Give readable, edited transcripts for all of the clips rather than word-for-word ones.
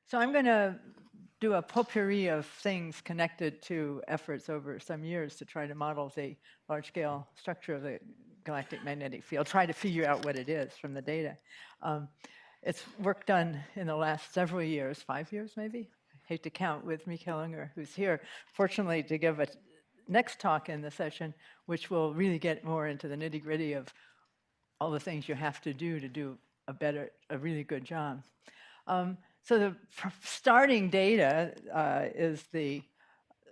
So I'm going to do a potpourri of things connected to efforts over some years to try to model the large-scale structure of the galactic magnetic field, try to figure out what it is from the data. It's work done in the last several years, 5 years maybe? I hate to count, with Mikhail Unger, who's here, fortunately, to give a next talk in the session, which will really get more into the nitty-gritty of all the things you have to do a really good job. So the starting data is the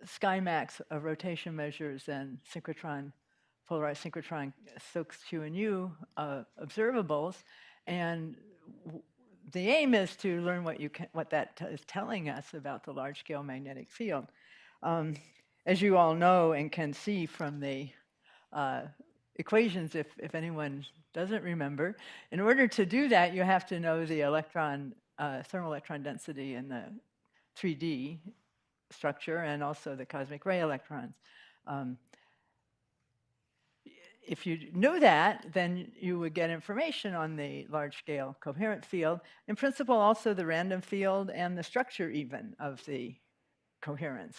SkyMax rotation measures and synchrotron, polarized synchrotron SOAKS Q and U observables, and the aim is to learn what that is telling us about the large-scale magnetic field. As you all know and can see from the equations, if anyone doesn't remember, in order to do that, you have to know the thermal electron density in the 3D structure and also the cosmic ray electrons. If you knew that, then you would get information on the large-scale coherent field. In principle, also the random field and the structure even of the coherence.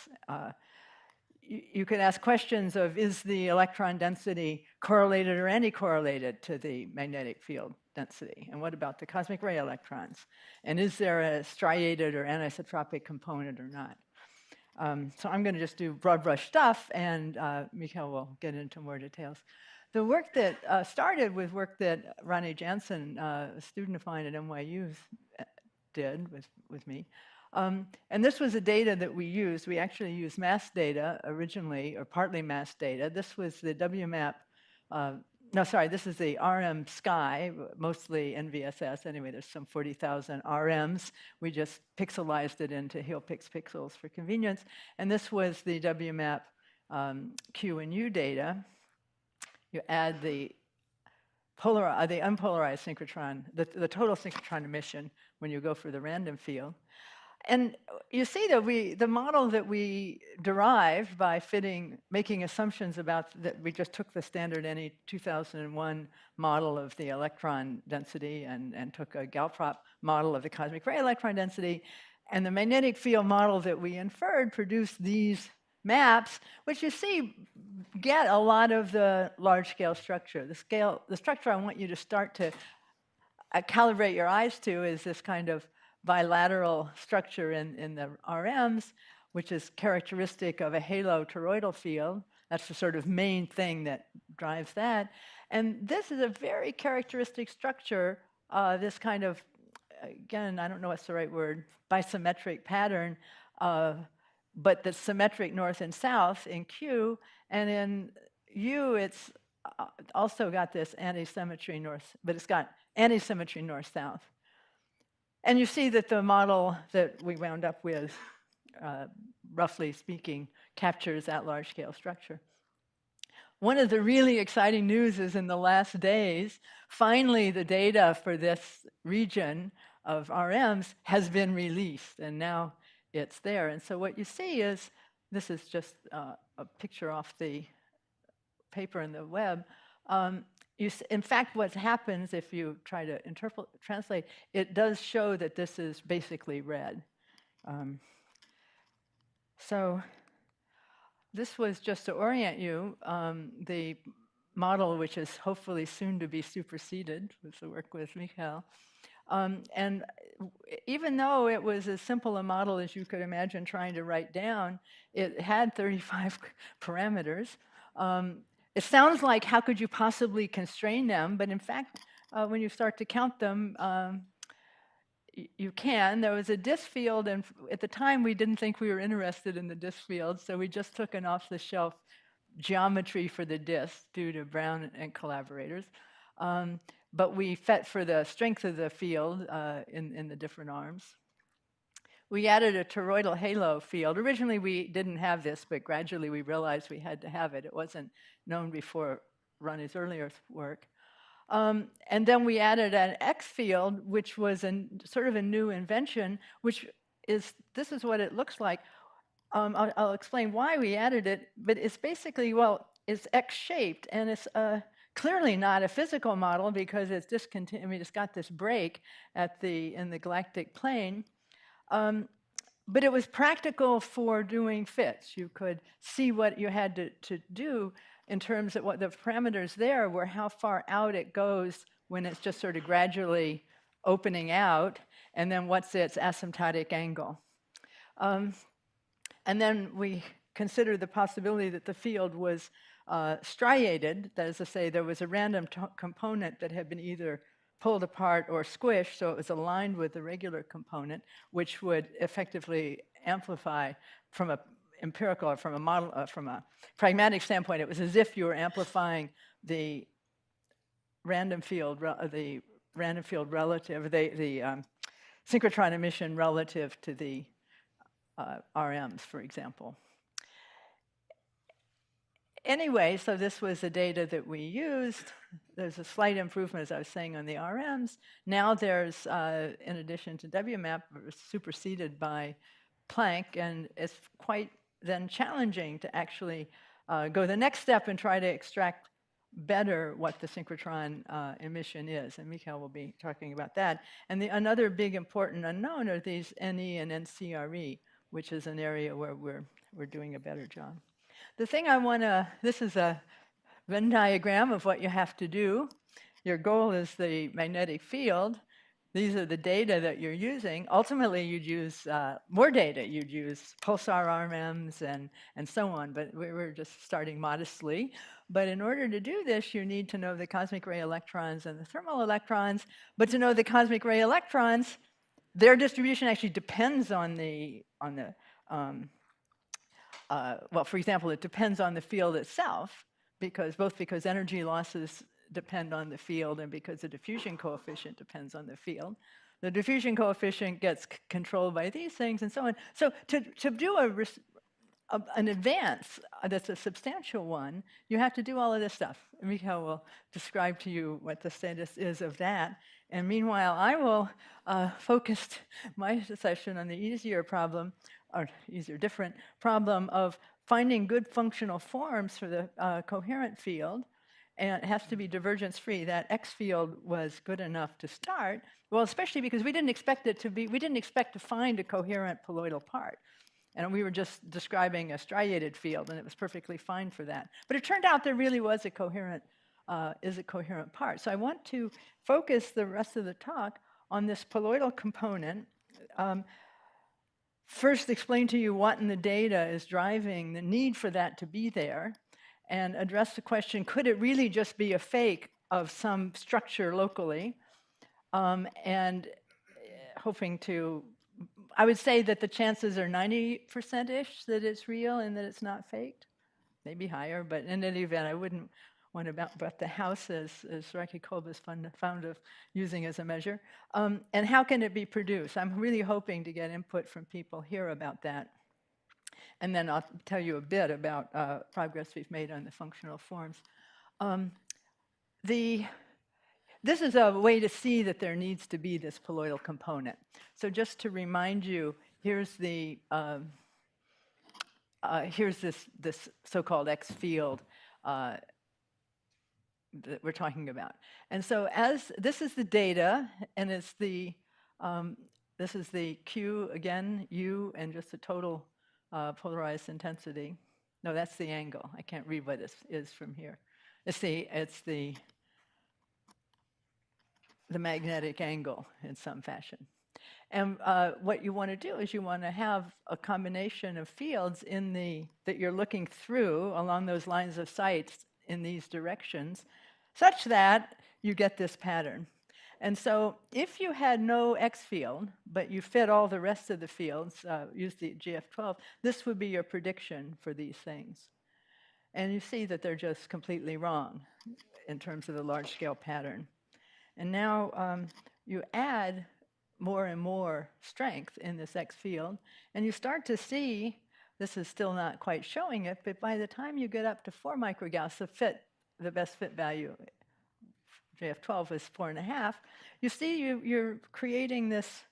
You can ask questions of, is the electron density correlated or anti-correlated to the magnetic field density? And what about the cosmic ray electrons? And is there a striated or anisotropic component or not? So I'm going to just do broad brush stuff, and Mikhail will get into more details. The work that started with work that Ronnie Jansen, a student of mine at NYU, did with me. And this was the data that we used. We actually used mass data originally, or partly mass data. This was the WMAP, this is the RM Sky, mostly NVSS. Anyway, there's some 40,000 RMs. We just pixelized it into HealPix pixels for convenience. And this was the WMAP Q and U data. You add the unpolarized synchrotron, the total synchrotron emission when you go for the random field. And you see that the model that we derived by making assumptions about that, we just took the standard NE 2001 model of the electron density and took a Galprop model of the cosmic ray electron density, and the magnetic field model that we inferred produced these maps, which you see get a lot of the large-scale structure. The structure I want you to start to calibrate your eyes to is this kind of bilateral structure in the RMs, which is characteristic of a halo toroidal field. That's the sort of main thing that drives that. And this is a very characteristic structure, this kind of, again, I don't know what's the right word, bisymmetric pattern, but that's symmetric north and south in Q, and in U, it's also got this anti-symmetry north, but it's got anti-symmetry north-south. And you see that the model that we wound up with, roughly speaking, captures that large-scale structure. One of the really exciting news is in the last days, finally the data for this region of RMs has been released, and now it's there. And so what you see is, this is just a picture off the paper in the web. In fact, what happens if you try to translate, it does show that this is basically red. So this was just to orient you. The model, which is hopefully soon to be superseded with the work with Mikhail. And even though it was as simple a model as you could imagine trying to write down, it had 35 parameters. It sounds like, how could you possibly constrain them? But in fact, when you start to count them, you can. There was a disk field, and at the time, we didn't think we were interested in the disk field, so we just took an off-the-shelf geometry for the disk due to Brown and collaborators. But we FET for the strength of the field in the different arms. We added a toroidal halo field. Originally, we didn't have this, but gradually we realized we had to have it. It wasn't known before Ronnie's earlier work. And then we added an X field, which was sort of a new invention, this is what it looks like. I'll explain why we added it, but it's basically, it's X-shaped, and it's clearly not a physical model because it's discontinued. I mean, it's got this break in the galactic plane. But it was practical for doing fits. You could see what you had to do in terms of what the parameters there were, how far out it goes when it's just sort of gradually opening out, and then what's its asymptotic angle. And then we considered the possibility that the field was striated, that is to say, there was a random component that had been either pulled apart or squished, so it was aligned with the regular component, which would effectively amplify from a empirical or from a model, from a pragmatic standpoint. It was as if you were amplifying the random field, relative, the synchrotron emission relative to the RMs, for example. Anyway, so this was the data that we used. There's a slight improvement, as I was saying, on the RMs. Now there's, in addition to WMAP, superseded by Planck, and it's quite then challenging to actually go the next step and try to extract better what the synchrotron emission is, and Mikhail will be talking about that. And another big important unknown are these NE and NCRE, which is an area where we're doing a better job. The thing I want to, this is a Venn diagram of what you have to do. Your goal is the magnetic field. These are the data that you're using. Ultimately, you'd use more data. You'd use pulsar RMs and so on, but we were just starting modestly. But in order to do this, you need to know the cosmic ray electrons and the thermal electrons. But to know the cosmic ray electrons, their distribution actually depends on well, for example, it depends on the field itself, both because energy losses depend on the field and because the diffusion coefficient depends on the field. The diffusion coefficient gets controlled by these things and so on. So to do an advance that's a substantial one, you have to do all of this stuff. Mikhail will describe to you what the status is of that. And meanwhile, I will focus my session on the easier problem, or easier, different problem of finding good functional forms for the coherent field. And it has to be divergence-free. That X field was good enough to start. Well, especially because we didn't expect to find a coherent poloidal part. And we were just describing a striated field, and it was perfectly fine for that. But it turned out there really was a coherent part. So I want to focus the rest of the talk on this poloidal component. First, explain to you what in the data is driving the need for that to be there, and address the question, could it really just be a fake of some structure locally? And hoping to, I would say that the chances are 90%-ish that it's real and that it's not faked. Maybe higher, but in any event, I wouldn't want to bet the house, as Reiki Kolb is fond of using as a measure. And how can it be produced? I'm really hoping to get input from people here about that. And then I'll tell you a bit about progress we've made on the functional forms. This is a way to see that there needs to be this poloidal component. So just to remind you, here's this so-called X field that we're talking about. And so as this is the data, and it's the this is the Q again, U, and just the total polarized intensity. No, that's the angle. I can't read what it is from here. It's the magnetic angle in some fashion. And what you want to do is you want to have a combination of fields that you're looking through along those lines of sight in these directions, such that you get this pattern. And so if you had no X field, but you fit all the rest of the fields, use the GF12, this would be your prediction for these things. And you see that they're just completely wrong in terms of the large-scale pattern. And now you add more and more strength in this X field, and you start to see, this is still not quite showing it, but by the time you get up to 4 microgauss, the best fit value, JF12 is 4.5, you see you're creating this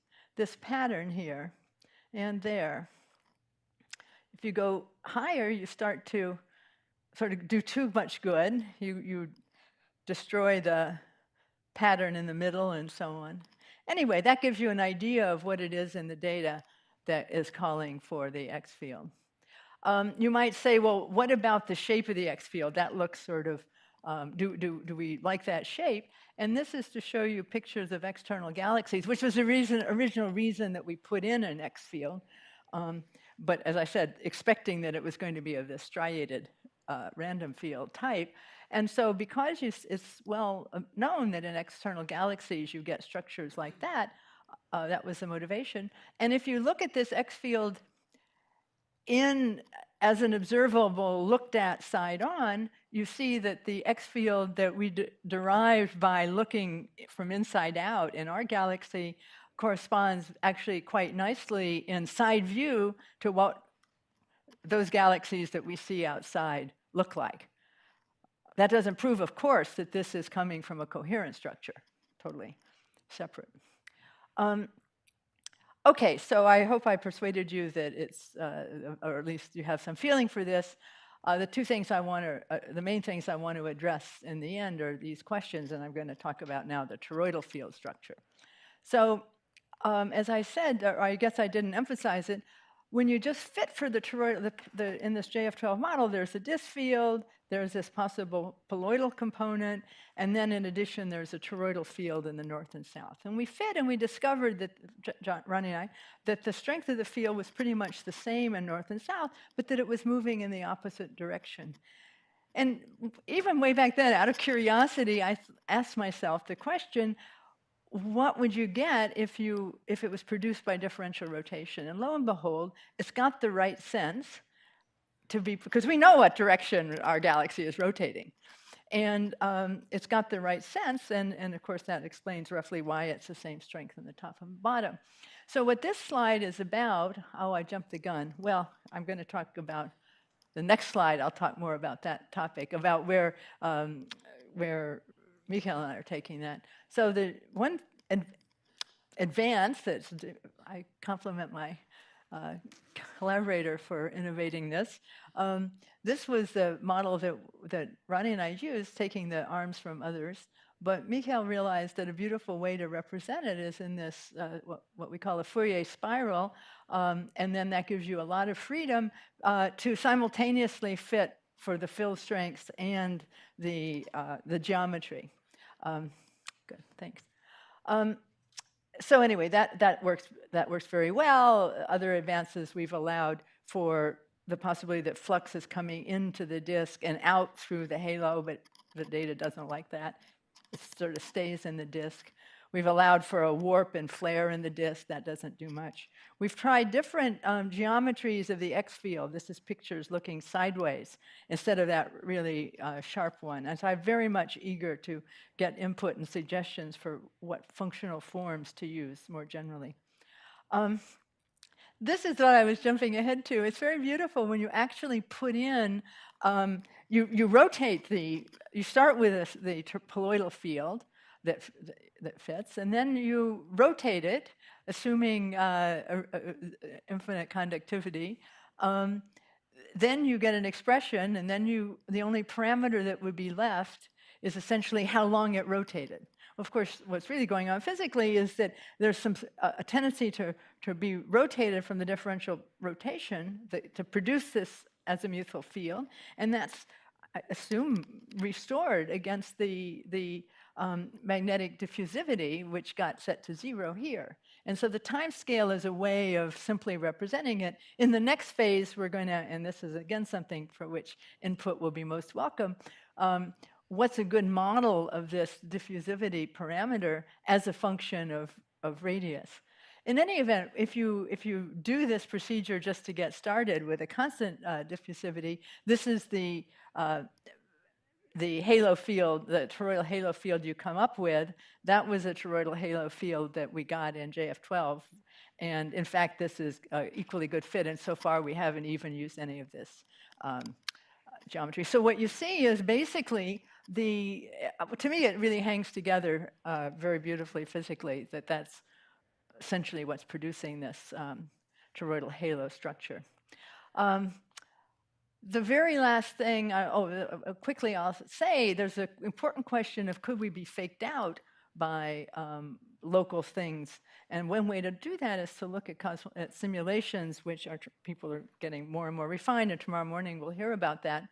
pattern here and there. If you go higher, you start to sort of do too much good. You destroy the pattern in the middle and so on. Anyway, that gives you an idea of what it is in the data that is calling for the X field. You might say, well, what about the shape of the X field? That looks sort of, do we like that shape? And this is to show you pictures of external galaxies, which was the original reason that we put in an X field. But as I said, expecting that it was going to be of this striated random field type. And so because it's well known that in external galaxies you get structures like that, that was the motivation. And if you look at this X field as an observable looked at side on, you see that the X field that we derived by looking from inside out in our galaxy corresponds actually quite nicely in side view to what those galaxies that we see outside look like. That doesn't prove, of course, that this is coming from a coherent structure, totally separate. Okay, so I hope I persuaded you that it's, or at least you have some feeling for this. The main things I want to address in the end are these questions, and I'm going to talk about now the toroidal field structure. So, as I said, or I guess I didn't emphasize it, when you just fit for the toroidal, in this JF12 model, there's a disk field, there's this possible poloidal component, and then in addition, there's a toroidal field in the north and south. And we fit, and we discovered that, Ronnie and I, that the strength of the field was pretty much the same in north and south, but that it was moving in the opposite direction. And even way back then, out of curiosity, I asked myself the question, what would you get if it was produced by differential rotation? And lo and behold, it's got the right sense to be, because we know what direction our galaxy is rotating. And it's got the right sense, and of course that explains roughly why it's the same strength in the top and bottom. So what this slide is about, oh, I jumped the gun. Well, I'm going to talk about, the next slide, I'll talk more about that topic, about where Mikhail and I are taking that. So the one advance that's, I compliment my collaborator for innovating this. This was the model that Ronnie and I used, taking the arms from others. But Mikhail realized that a beautiful way to represent it is in this, what we call a Fourier spiral. And then that gives you a lot of freedom to simultaneously fit for the field strengths and the geometry. Good, thanks. So anyway, that works very well. Other advances we've allowed for the possibility that flux is coming into the disk and out through the halo, but the data doesn't like that. It sort of stays in the disk. We've allowed for a warp and flare in the disk. That doesn't do much. We've tried different geometries of the X field. This is pictures looking sideways instead of that really sharp one. And so I'm very much eager to get input and suggestions for what functional forms to use more generally. This is what I was jumping ahead to. It's very beautiful when you actually put in, you rotate you start with the poloidal field that fits, and then you rotate it, assuming infinite conductivity. Then you get an expression, and then the only parameter that would be left is essentially how long it rotated. Of course, what's really going on physically is that there's a tendency to be rotated from the differential rotation to produce this azimuthal field, and that's, I assume, restored against the magnetic diffusivity, which got set to 0 here. And so the time scale is a way of simply representing it. In the next phase, we're going to, and this is again something for which input will be most welcome, what's a good model of this diffusivity parameter as a function of radius? In any event, if you do this procedure just to get started with a constant diffusivity, this is the halo field, the toroidal halo field you come up with. That was a toroidal halo field that we got in JF12. And in fact, this is equally good fit. And so far, we haven't even used any of this geometry. So what you see is basically to me, it really hangs together very beautifully physically, that's essentially what's producing this toroidal halo structure. The very last thing, quickly I'll say, there's an important question of could we be faked out by local things. And one way to do that is to look at simulations, which people are getting more and more refined, and tomorrow morning we'll hear about that.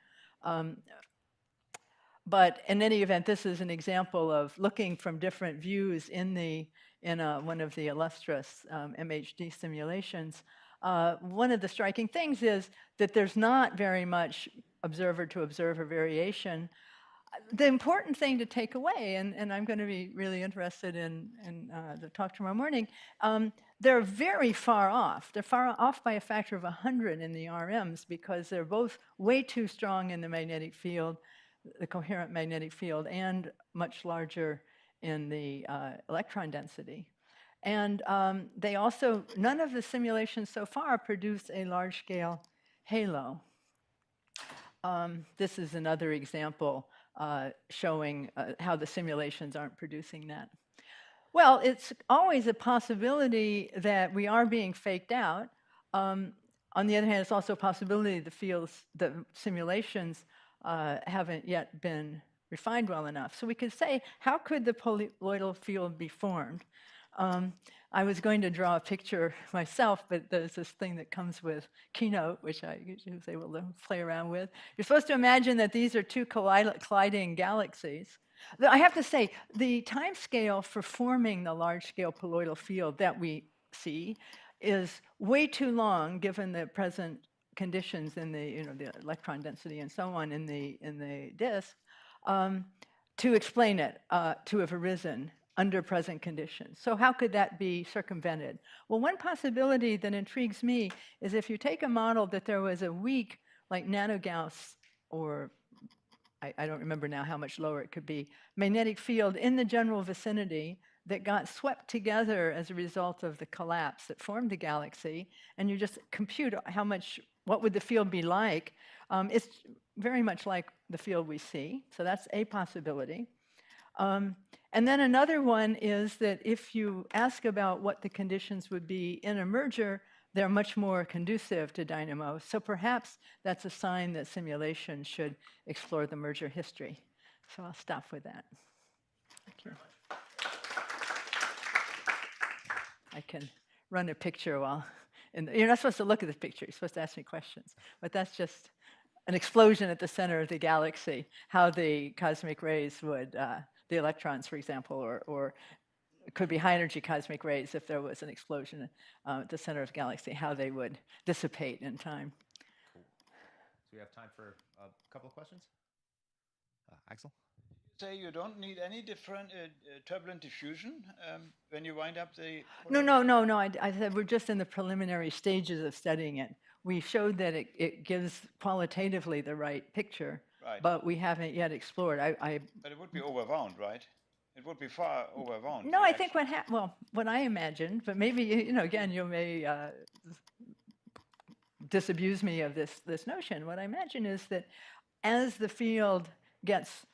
But in any event, this is an example of looking from different views in one of the illustrious MHD simulations. One of the striking things is that there's not very much observer-to-observer variation. The important thing to take away, and I'm going to be really interested in the talk tomorrow morning, they're very far off. They're far off by a factor of 100 in the RMs because they're both way too strong in the magnetic field, the coherent magnetic field, and much larger in the electron density. And they also, none of the simulations so far produce a large-scale halo. This is another example showing how the simulations aren't producing that. Well, it's always a possibility that we are being faked out. On the other hand, it's also a possibility the simulations haven't yet been refined well enough. So we could say, how could the colloidal field be formed? I was going to draw a picture myself, but there's this thing that comes with Keynote, which I was able to play around with. You're supposed to imagine that these are two colliding galaxies. I have to say, the time scale for forming the large-scale colloidal field that we see is way too long, given the present conditions in the electron density and so on in the disk, to explain it, to have arisen under present conditions. So how could that be circumvented? Well, one possibility that intrigues me is if you take a model that there was a weak, like nanogauss, or I don't remember now how much lower it could be, magnetic field in the general vicinity that got swept together as a result of the collapse that formed the galaxy, and you just compute what would the field be like. It's very much like the field we see, so that's a possibility. And then another one is that if you ask about what the conditions would be in a merger, they're much more conducive to dynamo. So perhaps that's a sign that simulation should explore the merger history. So I'll stop with that. Thank you. I can run a picture while, you're not supposed to look at the picture, you're supposed to ask me questions. But that's just an explosion at the center of the galaxy, how the cosmic rays would, the electrons, for example, or it could be high-energy cosmic rays if there was an explosion at the center of the galaxy, how they would dissipate in time. Cool. So we have time for a couple of questions. Axel? Say you don't need any different turbulent diffusion when you wind up the... No. I said we're just in the preliminary stages of studying it. We showed that it gives qualitatively the right picture, right, but we haven't yet explored. But it would be overwound, right? It would be far overwound. No, I think what I imagined, but maybe, again, you may disabuse me of this notion. What I imagine is that as the field gets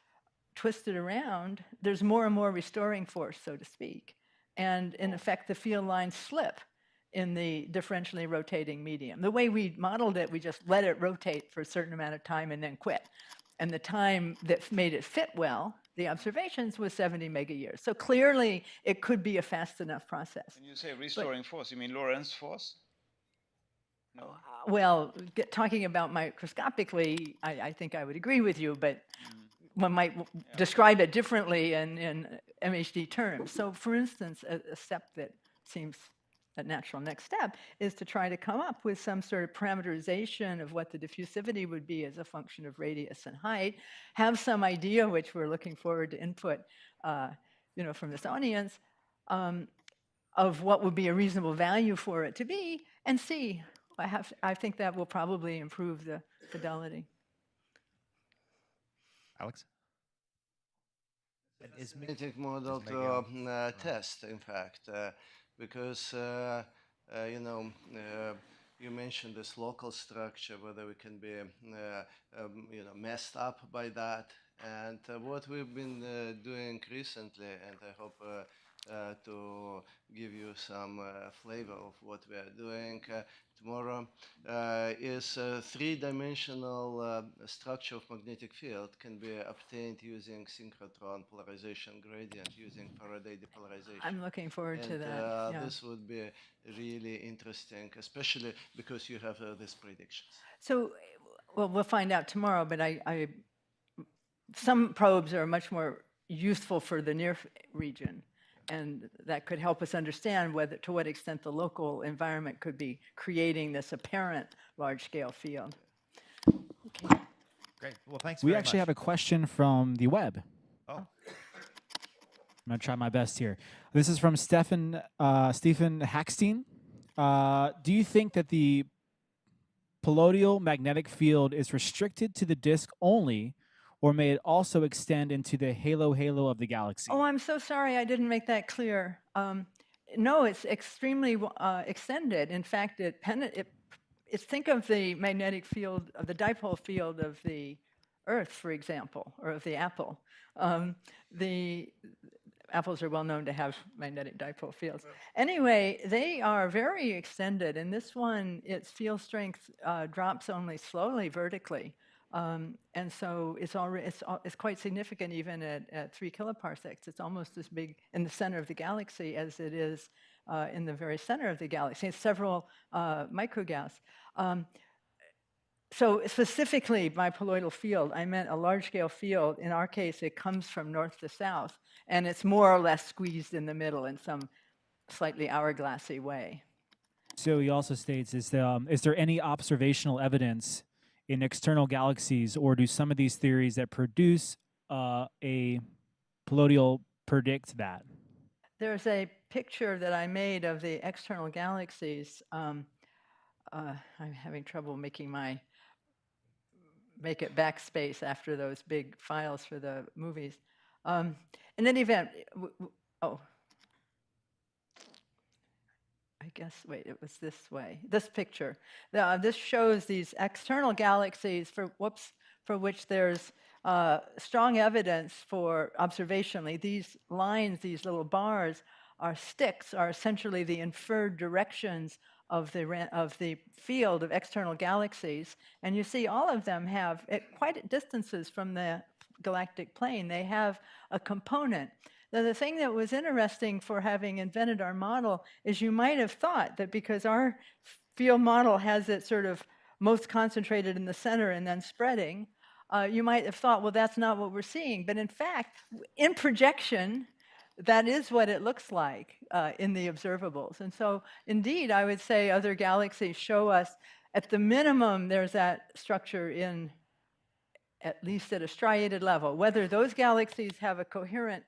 twisted around, there's more and more restoring force, so to speak. And in effect, the field lines slip in the differentially rotating medium. The way we modeled it, we just let it rotate for a certain amount of time and then quit. And the time that made it fit well, the observations, was 70 megayears. So clearly, it could be a fast enough process. When you say restoring force, you mean Lorentz force? No. Well, talking about microscopically, I think I would agree with you, but one might describe it differently in MHD terms. So for instance, a step that seems a natural next step is to try to come up with some sort of parameterization of what the diffusivity would be as a function of radius and height, have some idea, which we're looking forward to input from this audience, of what would be a reasonable value for it to be, and see. I think that will probably improve the fidelity. Alex? Is magnetic model to test, in fact, because you mentioned this local structure, whether we can be messed up by that. And what we've been doing recently, and I hope to give you some flavor of what we are doing tomorrow, is a three-dimensional structure of magnetic field can be obtained using synchrotron polarization gradient using Faraday depolarization. I'm looking forward to And that. Yeah. this would be really interesting, especially because you have these predictions. So, well, we'll find out tomorrow, but some probes are much more useful for the near region, and that could help us understand to what extent the local environment could be creating this apparent large-scale field. Okay. Great. Well, thanks We very actually much. have a question from the web. Oh, I'm going to try my best here. This is from Stephen Hackstein. Do you think that the palladial magnetic field is restricted to the disk only, or may it also extend into the halo of the galaxy? Oh, I'm so sorry I didn't make that clear. No, it's extremely extended. In fact, think of the magnetic field, of the dipole field of the Earth, for example, or of the apple. The apples are well known to have magnetic dipole fields. Anyway, they are very extended, and this one, its field strength drops only slowly vertically. And so it's quite significant even at 3 kiloparsecs. It's almost as big in the center of the galaxy as it is in the very center of the galaxy. It's several microgauss. So specifically by poloidal field, I meant a large-scale field. In our case, it comes from north to south, and it's more or less squeezed in the middle in some slightly hourglassy way. So he also states, is there any observational evidence in external galaxies, or do some of these theories that produce a palladial predict that? There's a picture that I made of the external galaxies. I'm having trouble make it backspace after those big files for the movies. In any event, I guess, wait, it was this way. This picture. This shows these external galaxies for which there's strong evidence for observationally. These lines, these little bars, are sticks, are essentially the inferred directions of the field of external galaxies. And you see all of them have, at quite distances from the galactic plane, they have a component. Now, the thing that was interesting for having invented our model is you might have thought that because our field model has it sort of most concentrated in the center and then spreading, you might have thought, well, that's not what we're seeing. But in fact, in projection, that is what it looks like in the observables. And so, indeed, I would say other galaxies show us, at the minimum, there's that structure at least at a striated level. Whether those galaxies have a coherent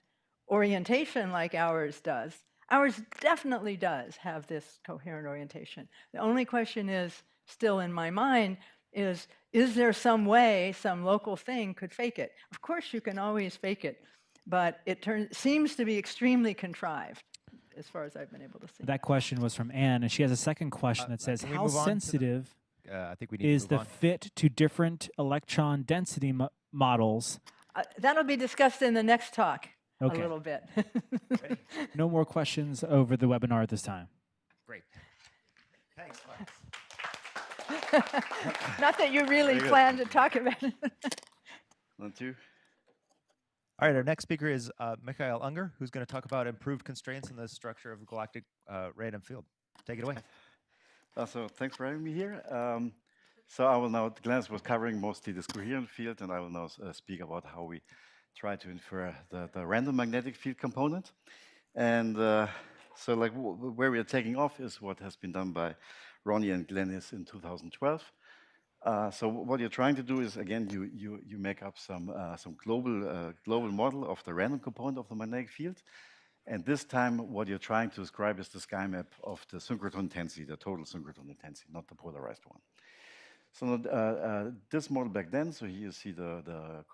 orientation like ours does, ours definitely does have this coherent orientation. The only question is, still in my mind, is there some way, some local thing could fake it? Of course, you can always fake it, but it seems to be extremely contrived, as far as I've been able to see. That question was from Anne, and she has a second question that says, can we how move on to the- sensitive I think we need is to the move on. fit to different electron density models? That'll be discussed in the next talk a Okay. little bit. No more questions over the webinar at this time. Great. Thanks, Fox. Not that you really Very good. plan to talk about it. 1, 2. All right, our next speaker is Mikhail Unger, who's going to talk about improved constraints in the structure of the galactic random field. Take it away. So thanks for having me here. So I will now, Glennis was covering mostly this coherent field, and I will now speak about how we try to infer the random magnetic field component. And so like where we are taking off is what has been done by Ronnie and Glennis in 2012. So what you're trying to do is, again, you make up some global model of the random component of the magnetic field. And this time, what you're trying to describe is the sky map of the synchrotron intensity, the total synchrotron intensity, not the polarized one. So this model back then, so here you see the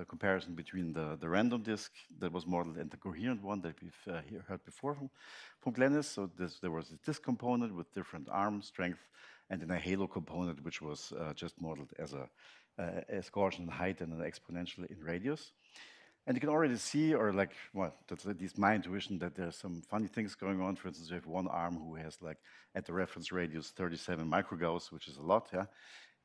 comparison between the random disk that was modeled and the coherent one that we've heard before from Glennis. So there was a disk component with different arm strength, and then a halo component, which was just modeled as Gaussian height and an exponential in radius. And you can already see, or like, well, that's at least my intuition, that there's some funny things going on. For instance, you have one arm who has like at the reference radius 37 microgauss, which is a lot, yeah.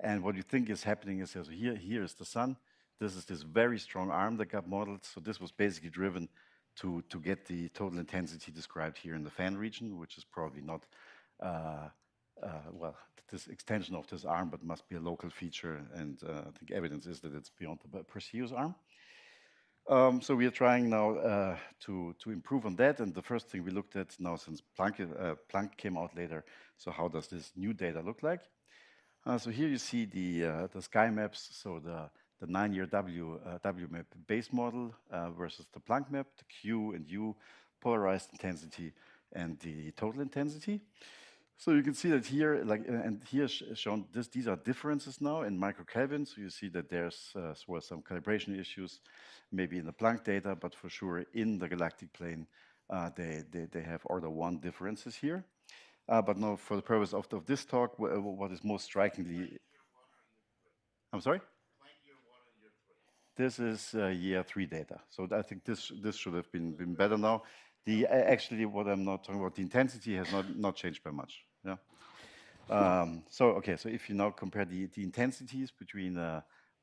And what you think is happening is, so here is the sun. This is this very strong arm that got modeled. So this was basically driven to get the total intensity described here in the fan region, which is probably not, well, this extension of this arm, but must be a local feature. And I think evidence is that it's beyond the Perseus arm. So we are trying now to improve on that. And the first thing we looked at now, since Planck came out later, so how does this new data look like? So here you see the sky maps, so the 9-year WMAP base model versus the Planck map, the Q and U polarized intensity and the total intensity. So you can see that here, like, and here shown these are differences now in microkelvin. So you see that there's some calibration issues, maybe in the Planck data, but for sure in the galactic plane, they have order 1 differences here. But now, for the purpose of this talk, what is most strikingly, I'm sorry. This is year 3 data. So I think this should have been better now. Actually, what I'm not talking about, the intensity has not changed by much. Yeah. So if you now compare the intensities between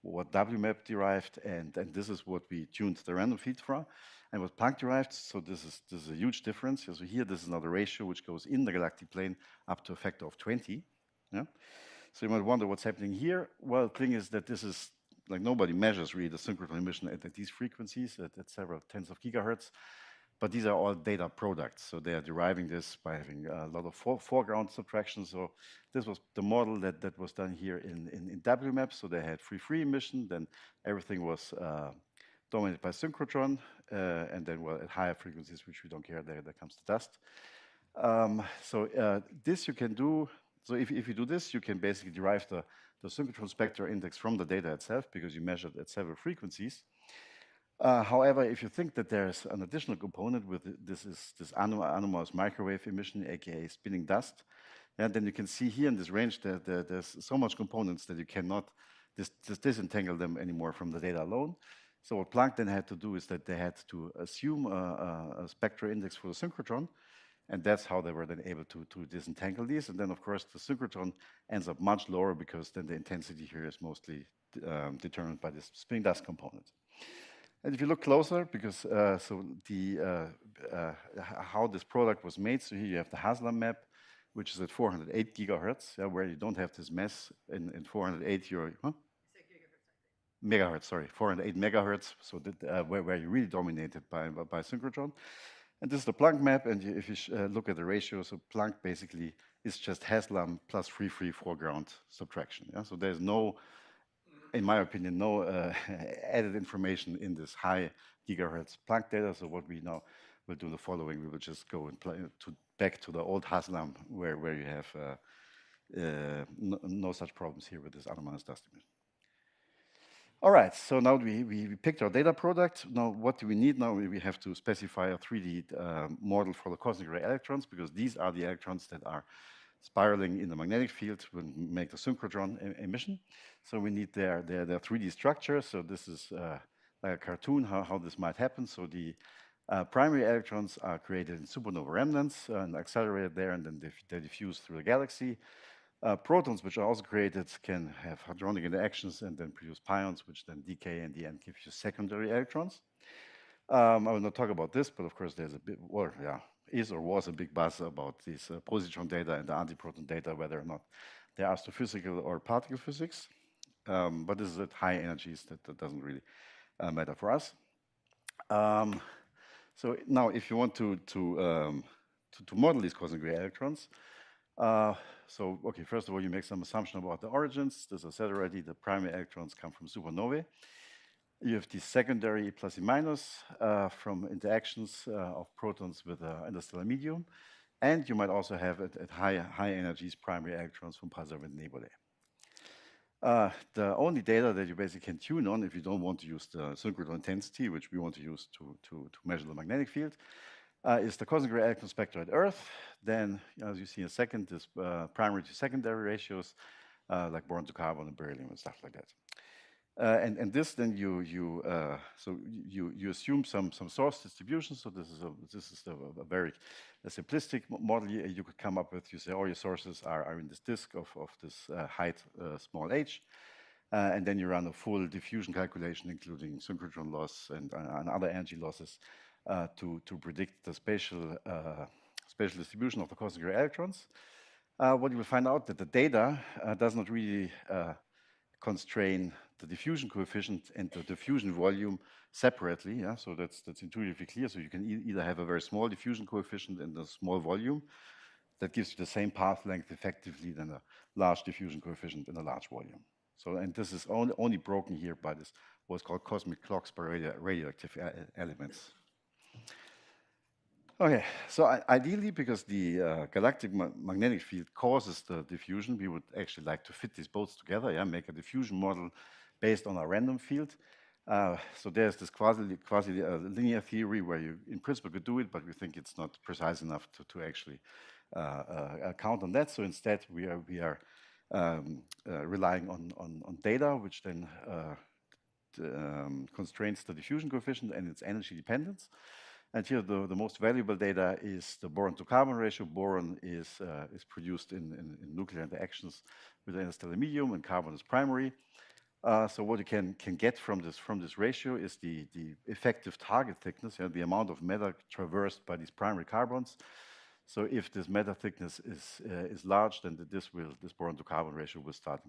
what WMAP derived and this is what we tuned the random field from, and what Planck derived. So this is a huge difference. So here, this is another ratio which goes in the galactic plane up to a factor of 20. Yeah. So you might wonder what's happening here. Well, the thing is that this is like nobody measures really the synchrotron emission at these frequencies at several tens of gigahertz. But these are all data products. So they are deriving this by having a lot of foreground subtraction. So this was the model that was done here in WMAP. So they had free emission. Then everything was dominated by synchrotron. And then, well, at higher frequencies, which we don't care, there comes the dust. This you can do. So if you do this, you can basically derive the synchrotron spectral index from the data itself because you measured at several frequencies. However, if you think that there's an additional component with this anomalous microwave emission, aka spinning dust, and then you can see here in this range that there's so much components that you cannot disentangle them anymore from the data alone. So what Planck then had to do is that they had to assume a spectral index for the synchrotron, and that's how they were then able to disentangle these. And then, of course, the synchrotron ends up much lower because then the intensity here is mostly determined by this spinning dust component. And if you look closer, because how this product was made, so here you have the Haslam map, which is at 408 gigahertz, where you don't have this mess in 408 megahertz, sorry, 408 megahertz, so that, where you really dominated by synchrotron. And this is the Planck map, and if you look at the ratio, so Planck basically is just Haslam plus free foreground subtraction. Yeah? So there's no, in my opinion, no added information in this high gigahertz Planck data. So what we now will do the following: we will just go and back to the old Haslam, where you have no such problems here with this anomalous dust emission. All right, so now we picked our data product. Now, what do we need? Now we have to specify a 3D model for the cosmic ray electrons, because these are the electrons that are spiraling in the magnetic field when make the synchrotron emission. So we need their 3D structure. So this is like a cartoon, how this might happen. So the primary electrons are created in supernova remnants and accelerated there, and then they diffuse through the galaxy. Protons, which are also created, can have hadronic interactions and then produce pions, which then decay and in the end give you secondary electrons. I will not talk about this, but of course there's a bit, or yeah, is or was a big buzz about these positron data and the antiproton data, whether or not they're astrophysical or particle physics. But this is at high energies, that doesn't really matter for us. So now, if you want to model these cosmic ray electrons, first of all, you make some assumption about the origins. As I said already, the primary electrons come from supernovae. You have the secondary plus and minus from interactions of protons with interstellar medium. And you might also have at high energies primary electrons from pulsar wind nebulae. The only data that you basically can tune on, if you don't want to use the synchrotron intensity, which we want to use to measure the magnetic field, is the cosmic ray electron spectra at Earth. Then, as you see in a second, this primary to secondary ratios, like boron to carbon and beryllium and stuff like that. And this then you assume some source distribution. So this is a very simplistic model you could come up with. You say all your sources are in this disk of this height small h, and then you run a full diffusion calculation, including synchrotron loss and other energy losses, to predict the spatial distribution of the cosmic ray electrons. What you will find out that the data does not really constrain the diffusion coefficient and the diffusion volume separately. Yeah, so that's intuitively clear. So you can either have a very small diffusion coefficient and a small volume that gives you the same path length effectively than a large diffusion coefficient and a large volume. So, and this is only broken here by this what's called cosmic clocks by radioactive elements. Okay, so ideally, because the galactic magnetic field causes the diffusion, we would actually like to fit these both together, yeah, make a diffusion model based on a random field. So there's this quasi linear theory where you, in principle, could do it, but we think it's not precise enough to actually count on that. So instead, we are relying on data, which then constrains the diffusion coefficient and its energy dependence. And here, the most valuable data is the boron-to-carbon ratio. Boron is produced in nuclear interactions with the interstellar medium, and carbon is primary. So what you can get from this ratio is the effective target thickness, the amount of matter traversed by these primary carbons. So if this matter thickness is large, then this boron-to-carbon ratio will start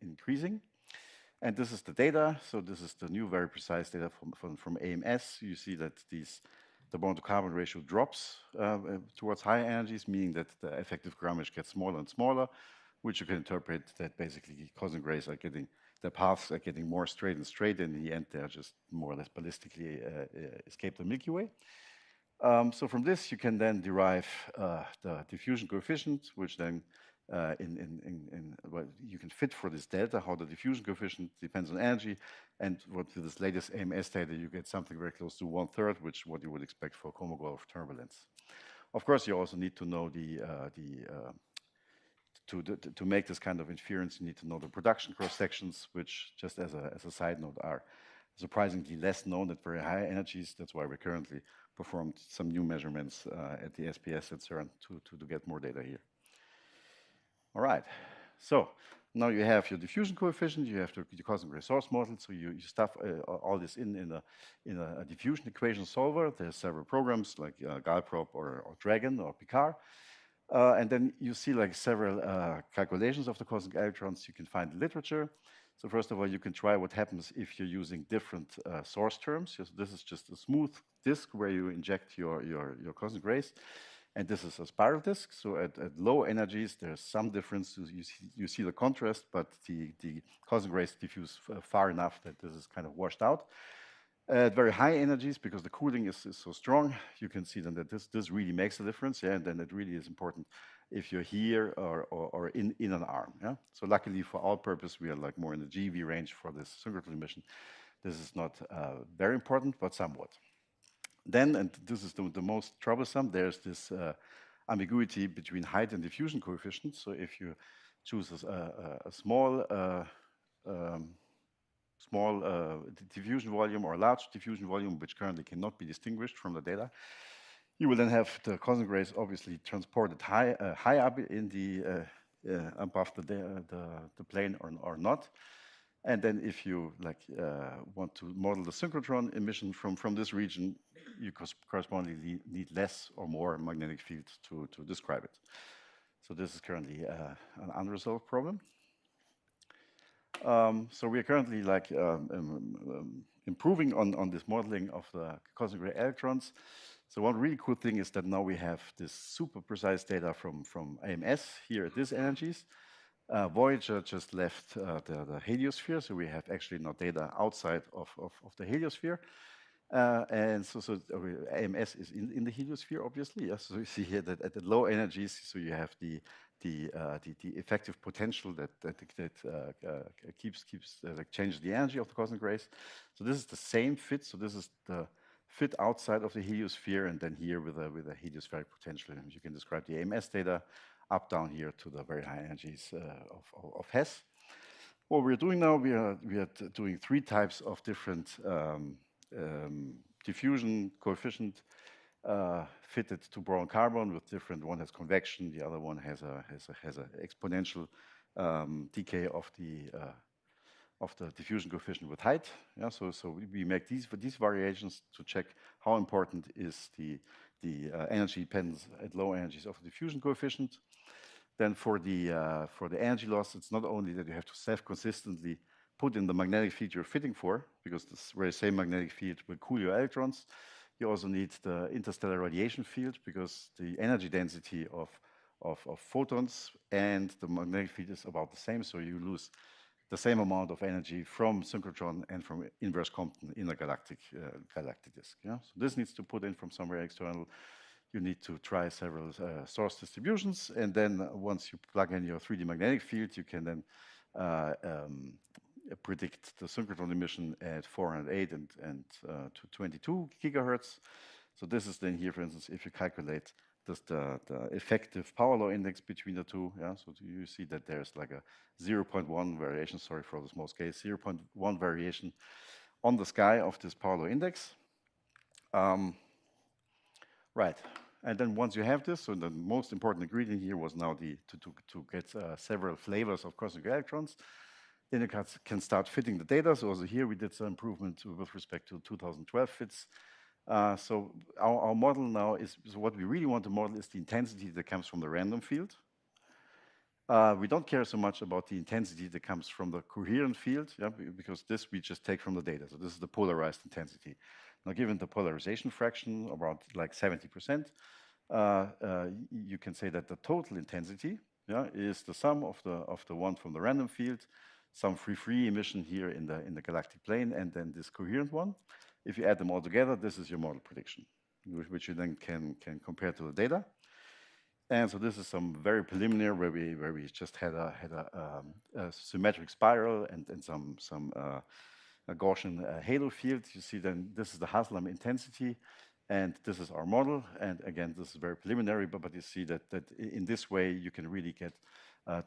increasing. And this is the data. So this is the new, very precise data from AMS. You see that the boron-to-carbon ratio drops towards higher energies, meaning that the effective grammage gets smaller and smaller, which you can interpret that basically cosmic rays are getting, their paths are getting more straight and straight. And in the end, they're just more or less ballistically escape the Milky Way. So from this, you can then derive the diffusion coefficient, which then well, you can fit for this delta, how the diffusion coefficient depends on energy. And with this latest AMS data, you get something very close to 1/3, which what you would expect for Kolmogorov turbulence. Of course, you also need to know to make this kind of inference, you need to know the production cross sections, which, just as a side note, are surprisingly less known at very high energies. That's why we currently performed some new measurements at the SPS at CERN to get more data here. All right, so now you have your diffusion coefficient, you have your cosmic ray source model, so you stuff all this in a diffusion equation solver. There's several programs like Galprop or Dragon or Picard. And then you see like several calculations of the cosmic electrons. You can find the literature. So first of all, you can try what happens if you're using different source terms. This is just a smooth disk where you inject your cosmic rays. And this is a spiral disk. So at low energies, there's some difference. You see the contrast, but the cosmic rays diffuse far enough that this is kind of washed out. At very high energies, because the cooling is so strong, you can see then that this really makes a difference. Yeah, and then it really is important if you're here or in an arm. Yeah. So luckily for our purpose, we are like more in the GeV range for this synchrotron emission. This is not very important, but somewhat. Then, and this is the most troublesome, there's this ambiguity between height and diffusion coefficient. So if you choose a small diffusion volume or a large diffusion volume, which currently cannot be distinguished from the data, you will then have the cosmic rays obviously transported high up in the above the plane or not. And then if you want to model the synchrotron emission from this region, you correspondingly need less or more magnetic field to describe it. So this is currently an unresolved problem. So we are currently improving on this modeling of the cosmic ray electrons. So one really cool thing is that now we have this super precise data from AMS here at these energies. Voyager just left the heliosphere, so we have actually no data outside of the heliosphere. And so AMS is in the heliosphere, obviously. Yes. So you see here that at the low energies, so you have the effective potential that changes the energy of the cosmic rays. So this is the same fit. So this is the fit outside of the heliosphere, and then here with a heliospheric potential. And you can describe the AMS data up down here to the very high energies of Hess. What we're doing now, we are doing 3 types of different diffusion coefficient fitted to boron carbon with different. One has convection, the other one has a exponential decay of the diffusion coefficient with height. Yeah, so we make these variations to check how important is the energy dependence at low energies of the diffusion coefficient. Then for the energy loss, it's not only that you have to self-consistently put in the magnetic field you're fitting for, because this very same magnetic field will cool your electrons. You also need the interstellar radiation field, because the energy density of photons and the magnetic field is about the same, so you lose the same amount of energy from synchrotron and from inverse Compton in a galactic disk. Yeah? So this needs to put in from somewhere external. You need to try several source distributions, and then once you plug in your 3D magnetic field, you can then predict the synchrotron emission at 408 and to 22 gigahertz. So this is then here, for instance, if you calculate this, the effective power law index between the two. Yeah, so you see that there's like a 0.1 variation. Sorry for the small scale, 0.1 variation on the sky of this power law index. Right. And then once you have this, so the most important ingredient here was now to get several flavors of cosmic electrons. Then you can start fitting the data. So also here we did some improvement with respect to 2012 fits. So our model now is, so what we really want to model is the intensity that comes from the random field. We don't care so much about the intensity that comes from the coherent field, yeah, because this we just take from the data. So this is the polarized intensity. Now, given the polarization fraction, around like 70%, you can say that the total intensity, yeah, is the sum of the one from the random field, some free emission here in the galactic plane, and then this coherent one. If you add them all together, this is your model prediction, which you then can compare to the data. And so this is some very preliminary where we just had a symmetric spiral and some a Gaussian halo field. You see then this is the Haslam intensity, and this is our model. And again, this is very preliminary, but you see that in this way you can really get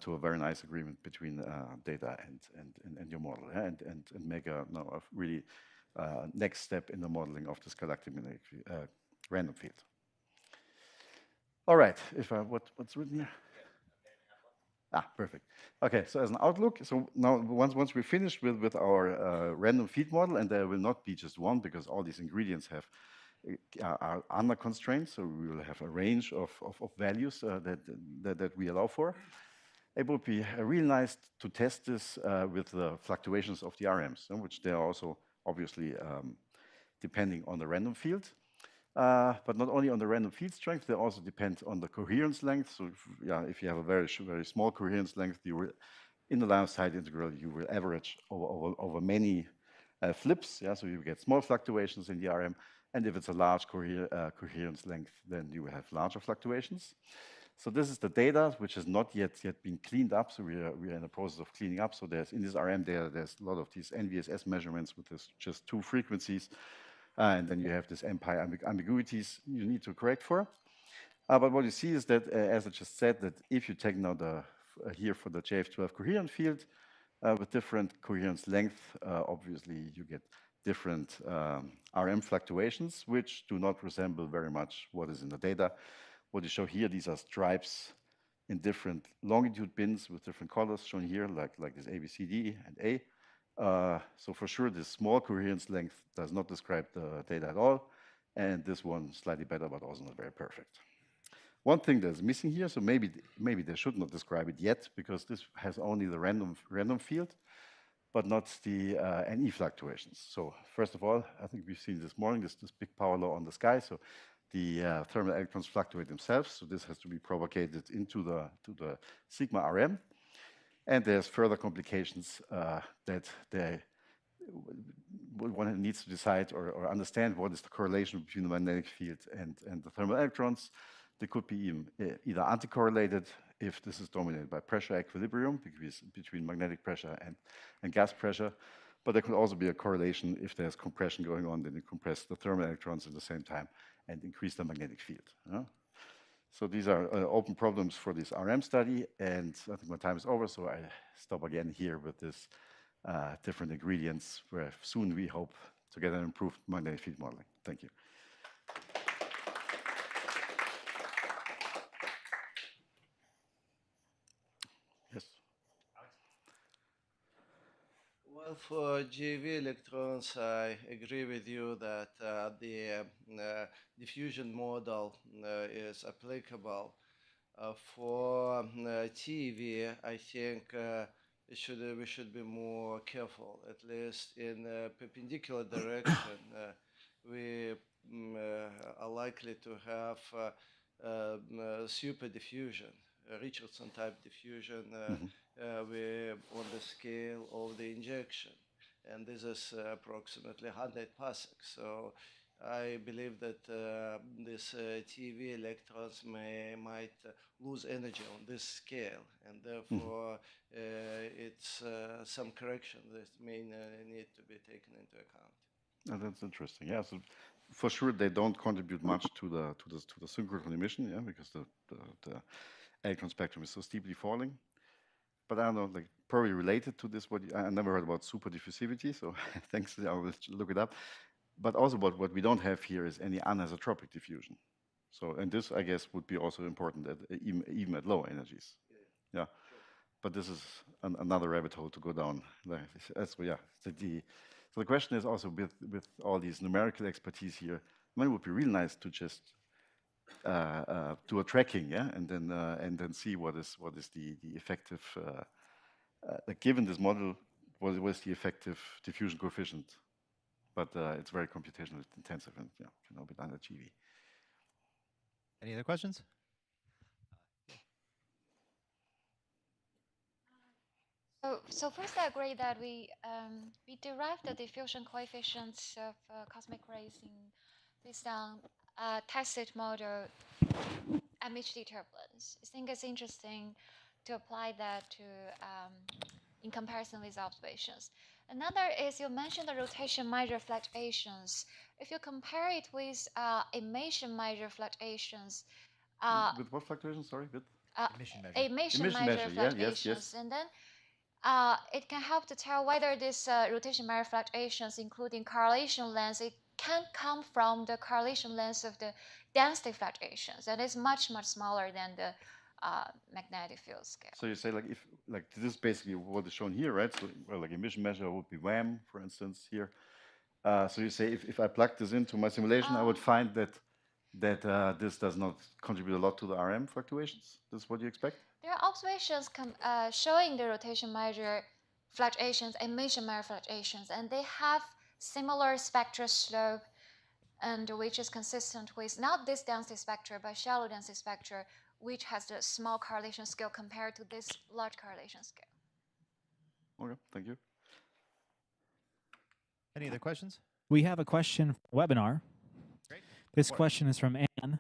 to a very nice agreement between data and your model, and make a really next step in the modeling of this galactic random field. All right, what's written here? Perfect. Okay, so as an outlook, so now once we're finished with our random field model, and there will not be just one, because all these ingredients are under constraints, so we will have a range of values that we allow for. It would be really nice to test this with the fluctuations of the RMs, which they are also obviously depending on the random field. But not only on the random field strength, they also depend on the coherence length. So if you have a very small coherence length, you will, in the line of sight integral, you will average over many flips. Yeah, so you get small fluctuations in the RM. And if it's a large coherence length, then you will have larger fluctuations. So this is the data, which has not yet been cleaned up. So we are in the process of cleaning up. So there's in this RM data, there's a lot of these NVSS measurements with just 2 frequencies. And then you have this ambiguities you need to correct for. But what you see is that, as I just said, that if you take now here for the JF12 coherent field with different coherence length, obviously you get different RM fluctuations, which do not resemble very much what is in the data. What you show here, these are stripes in different longitude bins with different colors shown here, like this A, B, C, D, and A. So for sure, this small coherence length does not describe the data at all, and this one slightly better, but also not very perfect. One thing that's missing here, so maybe they should not describe it yet, because this has only the random field, but not the NE fluctuations. So first of all, I think we've seen this morning this big power law on the sky. So the thermal electrons fluctuate themselves. So this has to be propagated into the sigma RM. And there's further complications that one needs to decide or understand what is the correlation between the magnetic field and the thermal electrons. They could be either anticorrelated if this is dominated by pressure equilibrium between magnetic pressure and gas pressure. But there could also be a correlation if there's compression going on, then you compress the thermal electrons at the same time and increase the magnetic field. So these are open problems for this RM study, and I think my time is over, so I stop again here with this different ingredients, where soon we hope to get an improved magnetic field modeling. Thank you. Yes. Well, for GeV electrons, I agree with you that the diffusion model is applicable. For TeV, I think we should be more careful, at least in a perpendicular direction. We are likely to have super diffusion, Richardson type diffusion. We're on the scale of the injection, and this is approximately 100 parsecs. So I believe that these TeV electrons might lose energy on this scale, and therefore it's some correction that may need to be taken into account. Oh, that's interesting. Yeah, so for sure they don't contribute much to the synchrotron emission, yeah, because the electron spectrum is so steeply falling. But I don't know, like probably related to this, I never heard about super diffusivity, so thanks. I will look it up. But also, what we don't have here is any anisotropic diffusion. So, and this, I guess, would be also important at even at low energies. Yeah. Sure. But this is another rabbit hole to go down. Yeah. So the question is also with all these numerical expertise here, I mean, it would be really nice to just do a tracking, yeah, and then see what is the effective, like given this model, what was the effective diffusion coefficient? But it's very computationally intensive and yeah, can all be done at GeV. Any other questions? So first, I agree that we derived the diffusion coefficients of cosmic rays based on tacit model MHD turbulence. I think it's interesting to apply that to in comparison with observations. Another is you mentioned the rotation measure fluctuations. If you compare it with emission measure fluctuations, with what fluctuations? Sorry, with Emission measure. emission Emission measure measure, yeah, fluctuations, yes. and then it can help to tell whether this rotation measure fluctuations, including correlation lengths, it can come from the correlation length of the density fluctuations, and it's much smaller than the magnetic field scale. So you say like if like this is basically what is shown here, right? So well, like emission measure would be WAM, for instance, here. So you say if I plug this into my simulation, I would find that this does not contribute a lot to the RM fluctuations. This is what you expect? There are observations showing the rotation measure fluctuations, emission measure fluctuations, and they have similar spectral slope, and which is consistent with not this density spectra, but shallow density spectra, which has the small correlation scale compared to this large correlation scale. Okay, thank you. Any other questions? We have a question for the webinar. Great. This question is from Anne.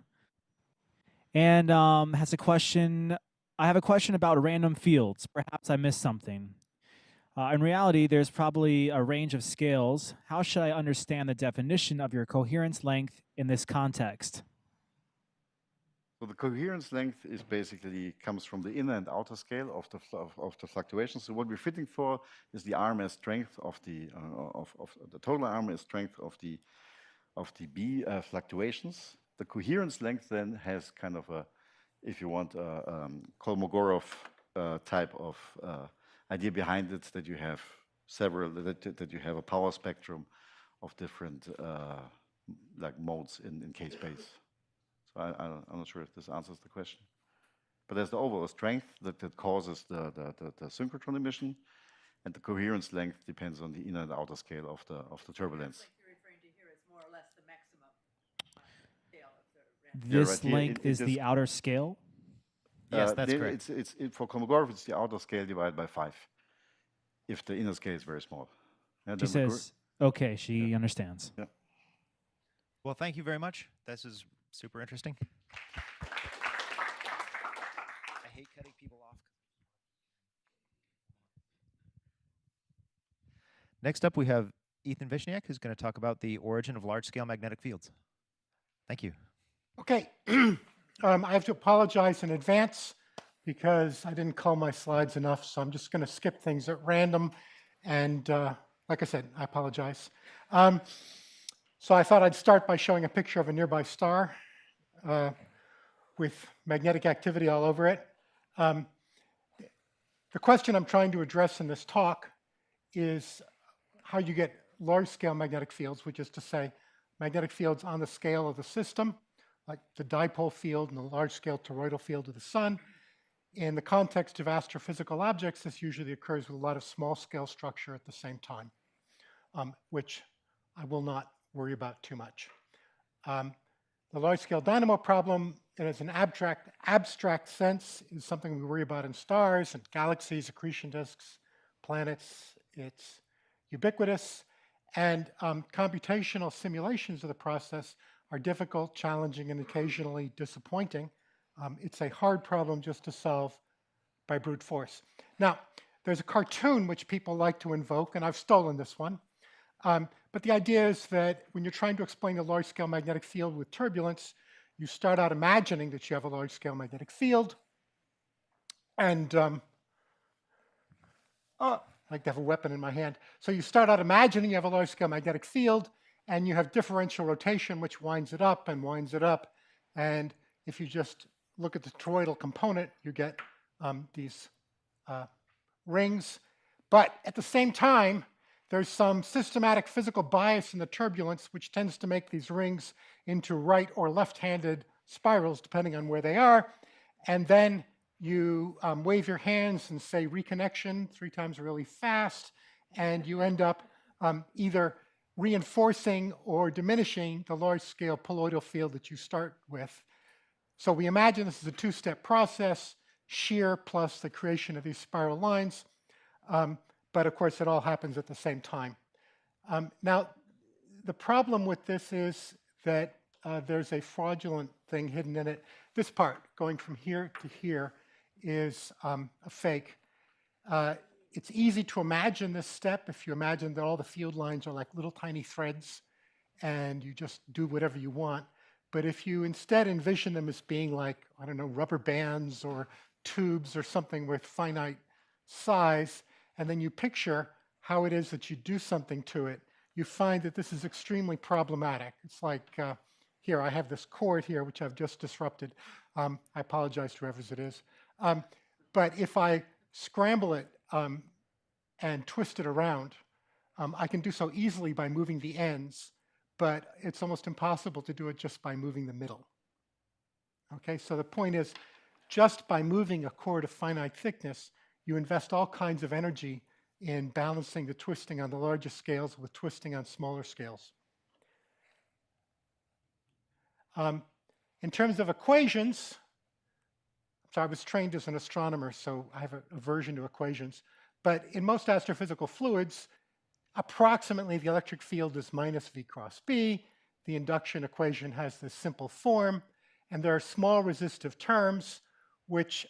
And has a question. I have a question about random fields. Perhaps I missed something. In reality, there's probably a range of scales. How should I understand the definition of your coherence length in this context? So the coherence length is basically comes from the inner and outer scale of the fluctuations. So what we're fitting for is the RMS strength of the total RMS strength of the B fluctuations. The coherence length then has kind of a, if you want, Kolmogorov type of idea behind it, that you have several, that you have a power spectrum of different like modes in K-space. So I'm not sure if this answers the question. But there's the overall strength that causes the synchrotron emission, and the coherence length depends on the inner and outer scale of the turbulence. Like you're referring to here, it's more or less the maximum scale of the random. This length is the outer scale? Yes, that's correct. For Kolmogorov, it's the outer scale divided by 5, if the inner scale is very small. And She says, okay, she understands. Yeah. Well, thank you very much. This is super interesting. I hate cutting people off. Next up, we have Ethan Vishniak, who's going to talk about the origin of large-scale magnetic fields. Thank you. Okay. I have to apologize in advance because I didn't cull my slides enough, so I'm just going to skip things at random. And like I said, I apologize. So I thought I'd start by showing a picture of a nearby star with magnetic activity all over it. The question I'm trying to address in this talk is how you get large-scale magnetic fields, which is to say magnetic fields on the scale of the system, like the dipole field and the large-scale toroidal field of the sun. In the context of astrophysical objects, this usually occurs with a lot of small-scale structure at the same time, which I will not worry about too much. The large-scale dynamo problem, in an abstract sense, is something we worry about in stars and galaxies, accretion disks, planets. It's ubiquitous. And computational simulations of the process are difficult, challenging, and occasionally disappointing. It's a hard problem just to solve by brute force. Now, there's a cartoon which people like to invoke, and I've stolen this one. But the idea is that when you're trying to explain a large-scale magnetic field with turbulence, you start out imagining that you have a large-scale magnetic field. And I like to have a weapon in my hand. So you start out imagining you have a large-scale magnetic field, and you have differential rotation, which winds it up and winds it up. And if you just look at the toroidal component, you get these rings. But at the same time, there's some systematic physical bias in the turbulence, which tends to make these rings into right or left-handed spirals, depending on where they are. And then you wave your hands and say reconnection 3 times really fast, and you end up either reinforcing or diminishing the large-scale poloidal field that you start with. So we imagine this is a 2-step process, shear plus the creation of these spiral lines. But of course, it all happens at the same time. Now, the problem with this is that there's a fraudulent thing hidden in it. This part, going from here to here, is a fake. It's easy to imagine this step if you imagine that all the field lines are like little tiny threads and you just do whatever you want. But if you instead envision them as being like, I don't know, rubber bands or tubes or something with finite size, and then you picture how it is that you do something to it, you find that this is extremely problematic. It's like, here, I have this cord here, which I've just disrupted. I apologize to whoever's it is. But if I scramble it and twist it around, I can do so easily by moving the ends, but it's almost impossible to do it just by moving the middle. Okay, so the point is, just by moving a cord of finite thickness, you invest all kinds of energy in balancing the twisting on the largest scales with twisting on smaller scales. In terms of equations, so I was trained as an astronomer, so I have a aversion to equations. But in most astrophysical fluids, approximately the electric field is minus V cross B. The induction equation has this simple form. And there are small resistive terms, which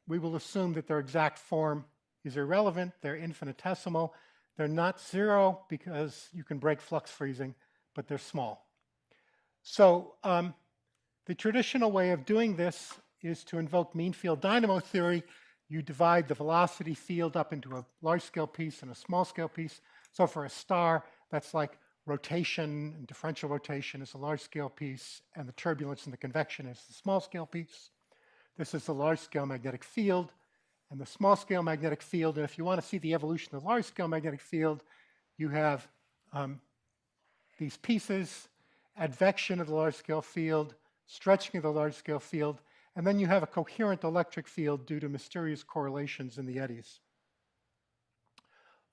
we will assume that their exact form is irrelevant. They're infinitesimal. They're not zero because you can break flux freezing, but they're small. So the traditional way of doing this is to invoke mean field dynamo theory. You divide the velocity field up into a large-scale piece and a small-scale piece. So for a star, that's like rotation and differential rotation is a large-scale piece, and the turbulence and the convection is the small-scale piece. This is the large-scale magnetic field and the small-scale magnetic field. And if you want to see the evolution of the large-scale magnetic field, you have these pieces, advection of the large-scale field, stretching of the large-scale field, and then you have a coherent electric field due to mysterious correlations in the eddies.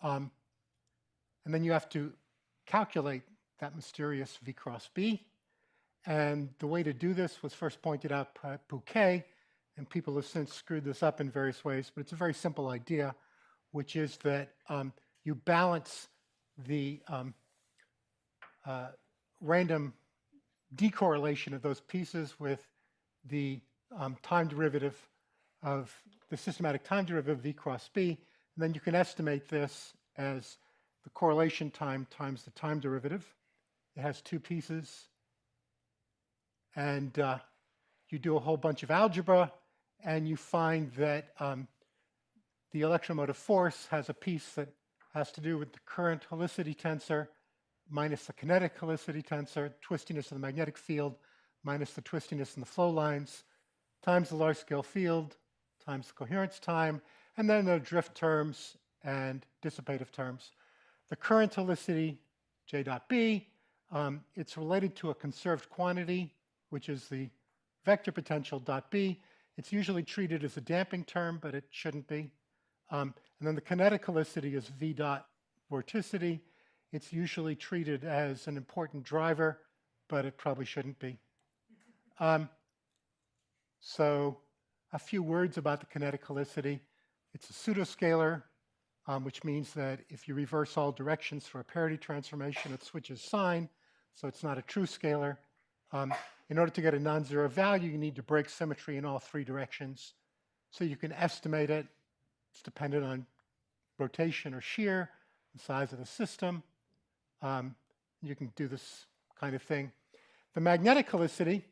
And then you have to calculate that mysterious V cross B. And the way to do this was first pointed out by Bouquet, and people have since screwed this up in various ways, but it's a very simple idea, which is that you balance the random decorrelation of those pieces with the time derivative of the systematic time derivative of V cross B, and then you can estimate this as the correlation time times the time derivative. It has 2 pieces, and you do a whole bunch of algebra, and you find that the electromotive force has a piece that has to do with the current helicity tensor minus the kinetic helicity tensor, twistiness of the magnetic field minus the twistiness in the flow lines, times the large scale field, times the coherence time, and then there are drift terms and dissipative terms. The current helicity, J dot B, it's related to a conserved quantity, which is the vector potential dot B. It's usually treated as a damping term, but it shouldn't be. And then the kinetic helicity is V dot vorticity. It's usually treated as an important driver, but it probably shouldn't be. So a few words about the kinetic helicity. It's a pseudoscalar, which means that if you reverse all directions for a parity transformation, it switches sign, so it's not a true scalar. In order to get a non-zero value, you need to break symmetry in all three directions. So you can estimate it. It's dependent on rotation or shear, the size of the system. You can do this kind of thing. The magnetic helicity,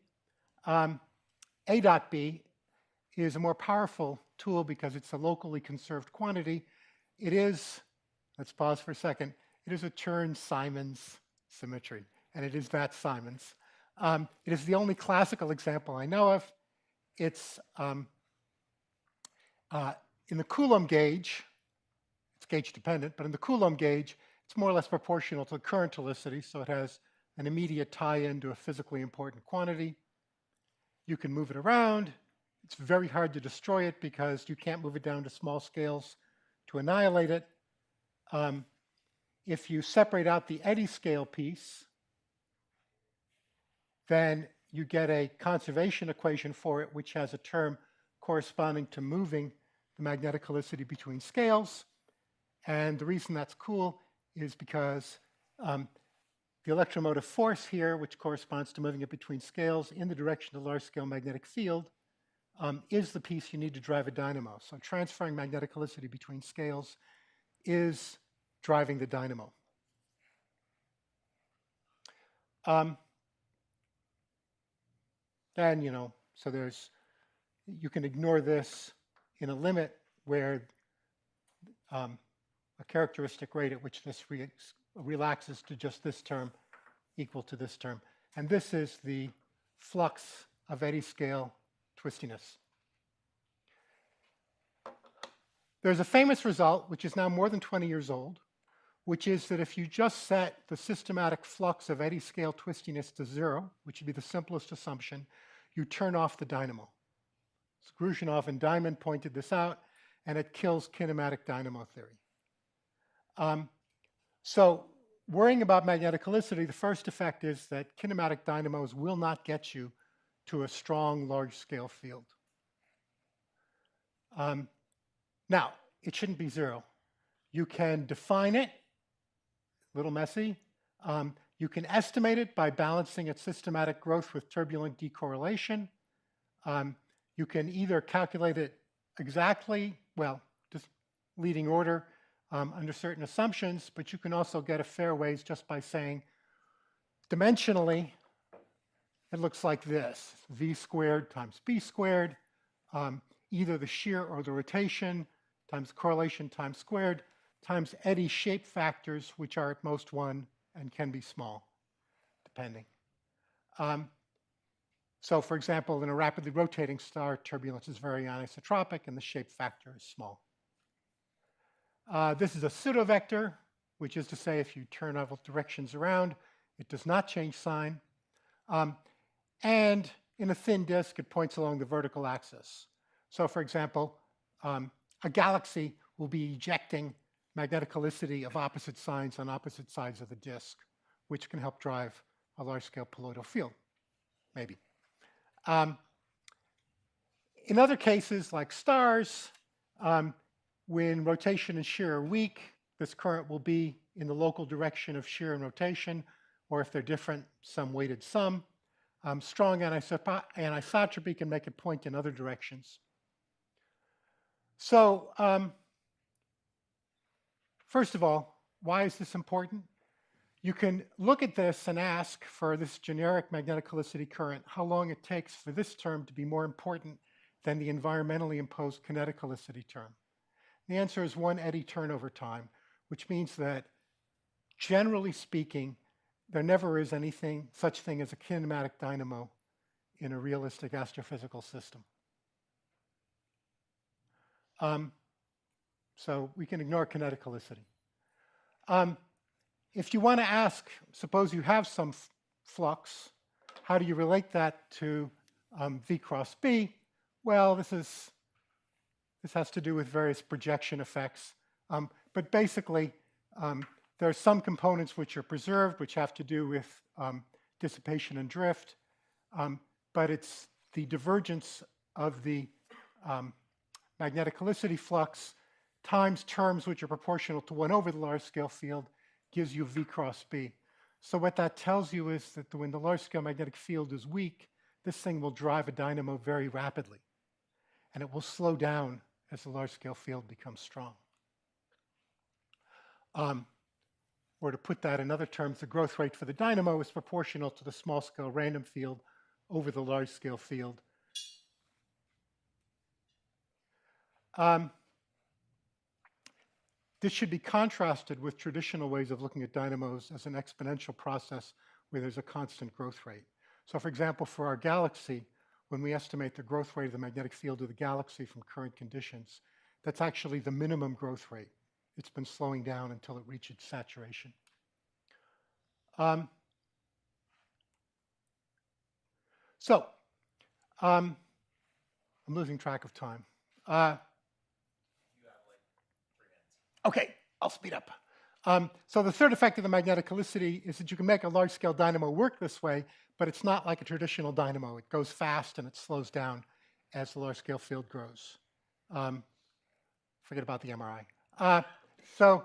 A dot B, is a more powerful tool because it's a locally conserved quantity. It is, let's pause for a second, it is a Chern-Simons symmetry, and it is that Simons. It is the only classical example I know of. It's in the Coulomb gauge, it's gauge dependent, but in the Coulomb gauge, it's more or less proportional to the current helicity, so it has an immediate tie-in to a physically important quantity. You can move it around. It's very hard to destroy it because you can't move it down to small scales to annihilate it. If you separate out the eddy scale piece, then you get a conservation equation for it, which has a term corresponding to moving the magnetic helicity between scales. And the reason that's cool is because the electromotive force here, which corresponds to moving it between scales in the direction of the large-scale magnetic field, is the piece you need to drive a dynamo. So transferring magnetic helicity between scales is driving the dynamo. And, so you can ignore this in a limit where a characteristic rate at which this relaxes to just this term equal to this term. And this is the flux of eddy scale twistiness. There's a famous result, which is now more than 20 years old, which is that if you just set the systematic flux of eddy scale twistiness to 0, which would be the simplest assumption, you turn off the dynamo. So Gruzhinov and Diamond pointed this out, and it kills kinematic dynamo theory. So worrying about magnetic helicity, the first effect is that kinematic dynamos will not get you to a strong large-scale field. Now, it shouldn't be 0. You can define it, a little messy. You can estimate it by balancing its systematic growth with turbulent decorrelation. You can either calculate it exactly, well, just leading order under certain assumptions, but you can also get a fair ways just by saying dimensionally, it looks like this, v squared times b squared, either the shear or the rotation times correlation times squared times eddy shape factors, which are at most 1 and can be small, depending. So for example, in a rapidly rotating star, turbulence is very anisotropic and the shape factor is small. This is a pseudovector, which is to say if you turn all directions around, it does not change sign. And in a thin disk, it points along the vertical axis. So for example, a galaxy will be ejecting magnetic helicity of opposite signs on opposite sides of the disk, which can help drive a large-scale colloidal field, maybe. In other cases, like stars, when rotation and shear are weak, this current will be in the local direction of shear and rotation, or if they're different, some weighted sum. Strong anisotropy can make it point in other directions. So, first of all, why is this important? You can look at this and ask for this generic magnetic helicity current, how long it takes for this term to be more important than the environmentally imposed kinetic helicity term. The answer is 1 eddy turnover time, which means that generally speaking, there never is anything such thing as a kinematic dynamo in a realistic astrophysical system. So we can ignore kinetic helicity. If you want to ask, suppose you have some flux, how do you relate that to V cross B? Well, this has to do with various projection effects. But basically, there are some components which are preserved, which have to do with dissipation and drift. But it's the divergence of the magnetic helicity flux times terms which are proportional to 1 over the large scale field gives you V cross B. So what that tells you is that when the large scale magnetic field is weak, this thing will drive a dynamo very rapidly. And it will slow down as the large scale field becomes strong. Or to put that in other terms, the growth rate for the dynamo is proportional to the small scale random field over the large scale field. This should be contrasted with traditional ways of looking at dynamos as an exponential process where there's a constant growth rate. So for example, for our galaxy, when we estimate the growth rate of the magnetic field of the galaxy from current conditions, that's actually the minimum growth rate. It's been slowing down until it reaches saturation. I'm losing track of time. Okay, I'll speed up. So the third effect of the magnetic helicity is that you can make a large-scale dynamo work this way, but it's not like a traditional dynamo. It goes fast and it slows down as the large-scale field grows. Forget about the MRI. So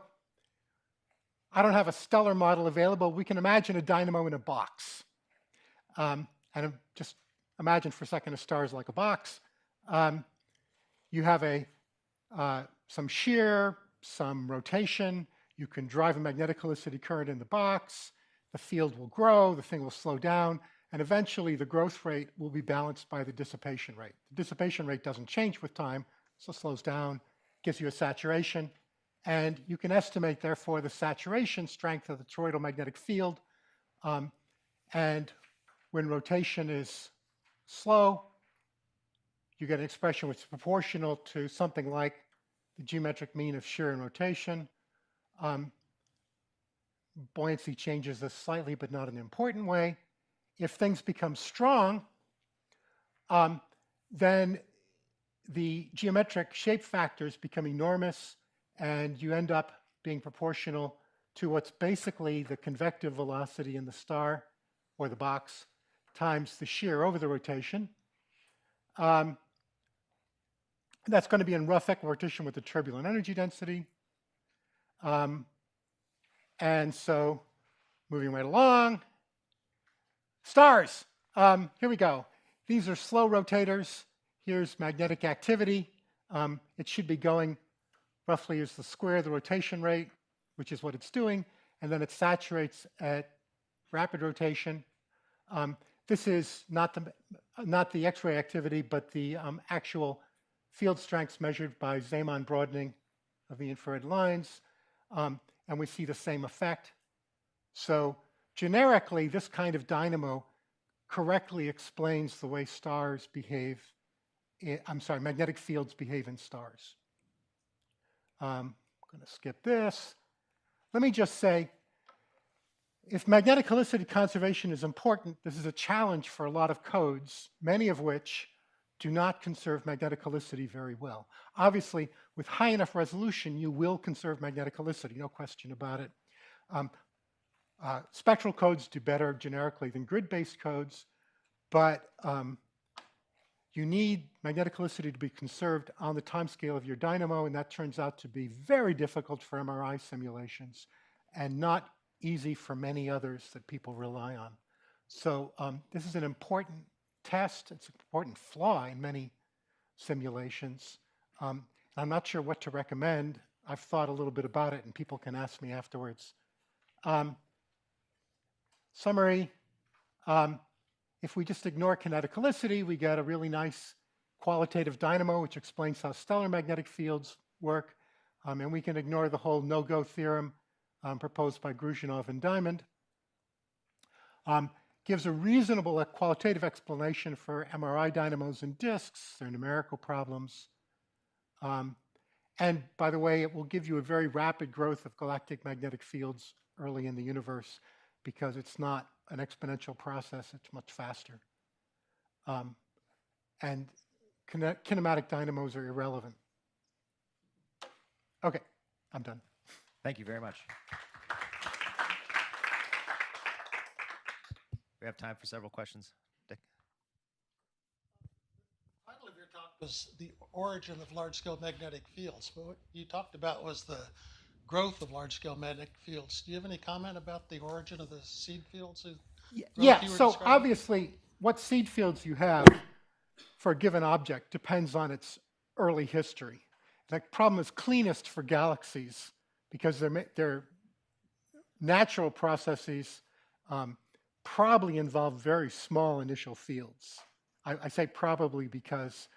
I don't have a stellar model available. We can imagine a dynamo in a box. And just imagine for a second a star is like a box. You have some shear, some rotation. You can drive a magnetic helicity current in the box. The field will grow, the thing will slow down, and eventually the growth rate will be balanced by the dissipation rate. The dissipation rate doesn't change with time, so it slows down, gives you a saturation, and you can estimate, therefore, the saturation strength of the toroidal magnetic field. And when rotation is slow, you get an expression which is proportional to something like the geometric mean of shear and rotation. Buoyancy changes this slightly, but not in an important way. If things become strong, then the geometric shape factors become enormous, and you end up being proportional to what's basically the convective velocity in the star or the box times the shear over the rotation. That's going to be in rough equirotation with the turbulent energy density. And so moving right along, stars. Here we go. These are slow rotators. Here's magnetic activity. It should be going roughly as the square of the rotation rate, which is what it's doing, and then it saturates at rapid rotation. This is not the X-ray activity, but the actual field strengths measured by Zeeman broadening of the infrared lines, and we see the same effect. So generically, this kind of dynamo correctly explains the way stars behave, magnetic fields behave in stars. I'm going to skip this. Let me just say, if magnetic helicity conservation is important, this is a challenge for a lot of codes, many of which do not conserve magnetic helicity very well. Obviously, with high enough resolution, you will conserve magnetic helicity, no question about it. Spectral codes do better generically than grid-based codes, but you need magnetic helicity to be conserved on the timescale of your dynamo, and that turns out to be very difficult for MRI simulations and not easy for many others that people rely on. So this is an important test. It's an important flaw in many simulations. I'm not sure what to recommend. I've thought a little bit about it, and people can ask me afterwards. summary, if we just ignore kinetocolicity, we get a really nice qualitative dynamo, which explains how stellar magnetic fields work. And we can ignore the whole no-go theorem proposed by Gruzhinov and Diamond. Gives a reasonable qualitative explanation for MRI dynamos and disks, their numerical problems. And by the way, it will give you a very rapid growth of galactic magnetic fields early in the universe because it's not an exponential process, it's much faster. And kinematic dynamos are irrelevant. Okay, I'm done. Thank you very much. We have time for several questions. Dick? Title of your talk was the origin of large-scale magnetic fields, but what you talked about was the growth of large-scale magnetic fields. Do you have any comment about the origin of the seed fields? Yeah, so obviously what seed fields you have for a given object depends on its early history. The problem is cleanest for galaxies because their natural processes probably involve very small initial fields. I say probably because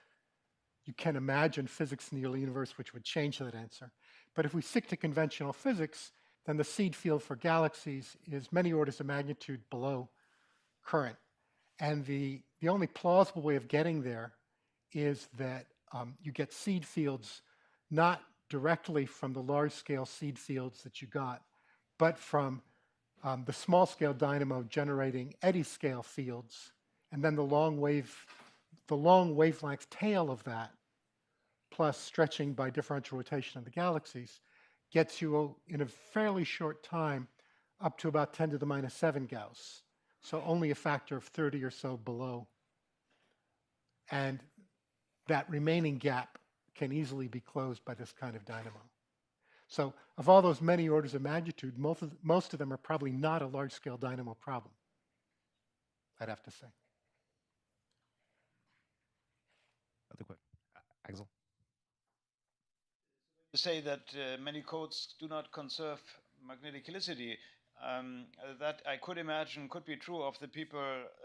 you can imagine physics in the early universe which would change that answer. But if we stick to conventional physics, then the seed field for galaxies is many orders of magnitude below current. And the only plausible way of getting there is that you get seed fields not directly from the large-scale seed fields that you got, but from the small-scale dynamo generating eddy-scale fields, and then the long wavelength tail of that, plus stretching by differential rotation of the galaxies, gets you in a fairly short time up to about 10 to the minus 7 Gauss. So only a factor of 30 or so below. And that remaining gap can easily be closed by this kind of dynamo. So of all those many orders of magnitude, most of them are probably not a large-scale dynamo problem, I'd have to say. Other quick. Axel? You say that many codes do not conserve magnetic helicity. That I could imagine could be true of the people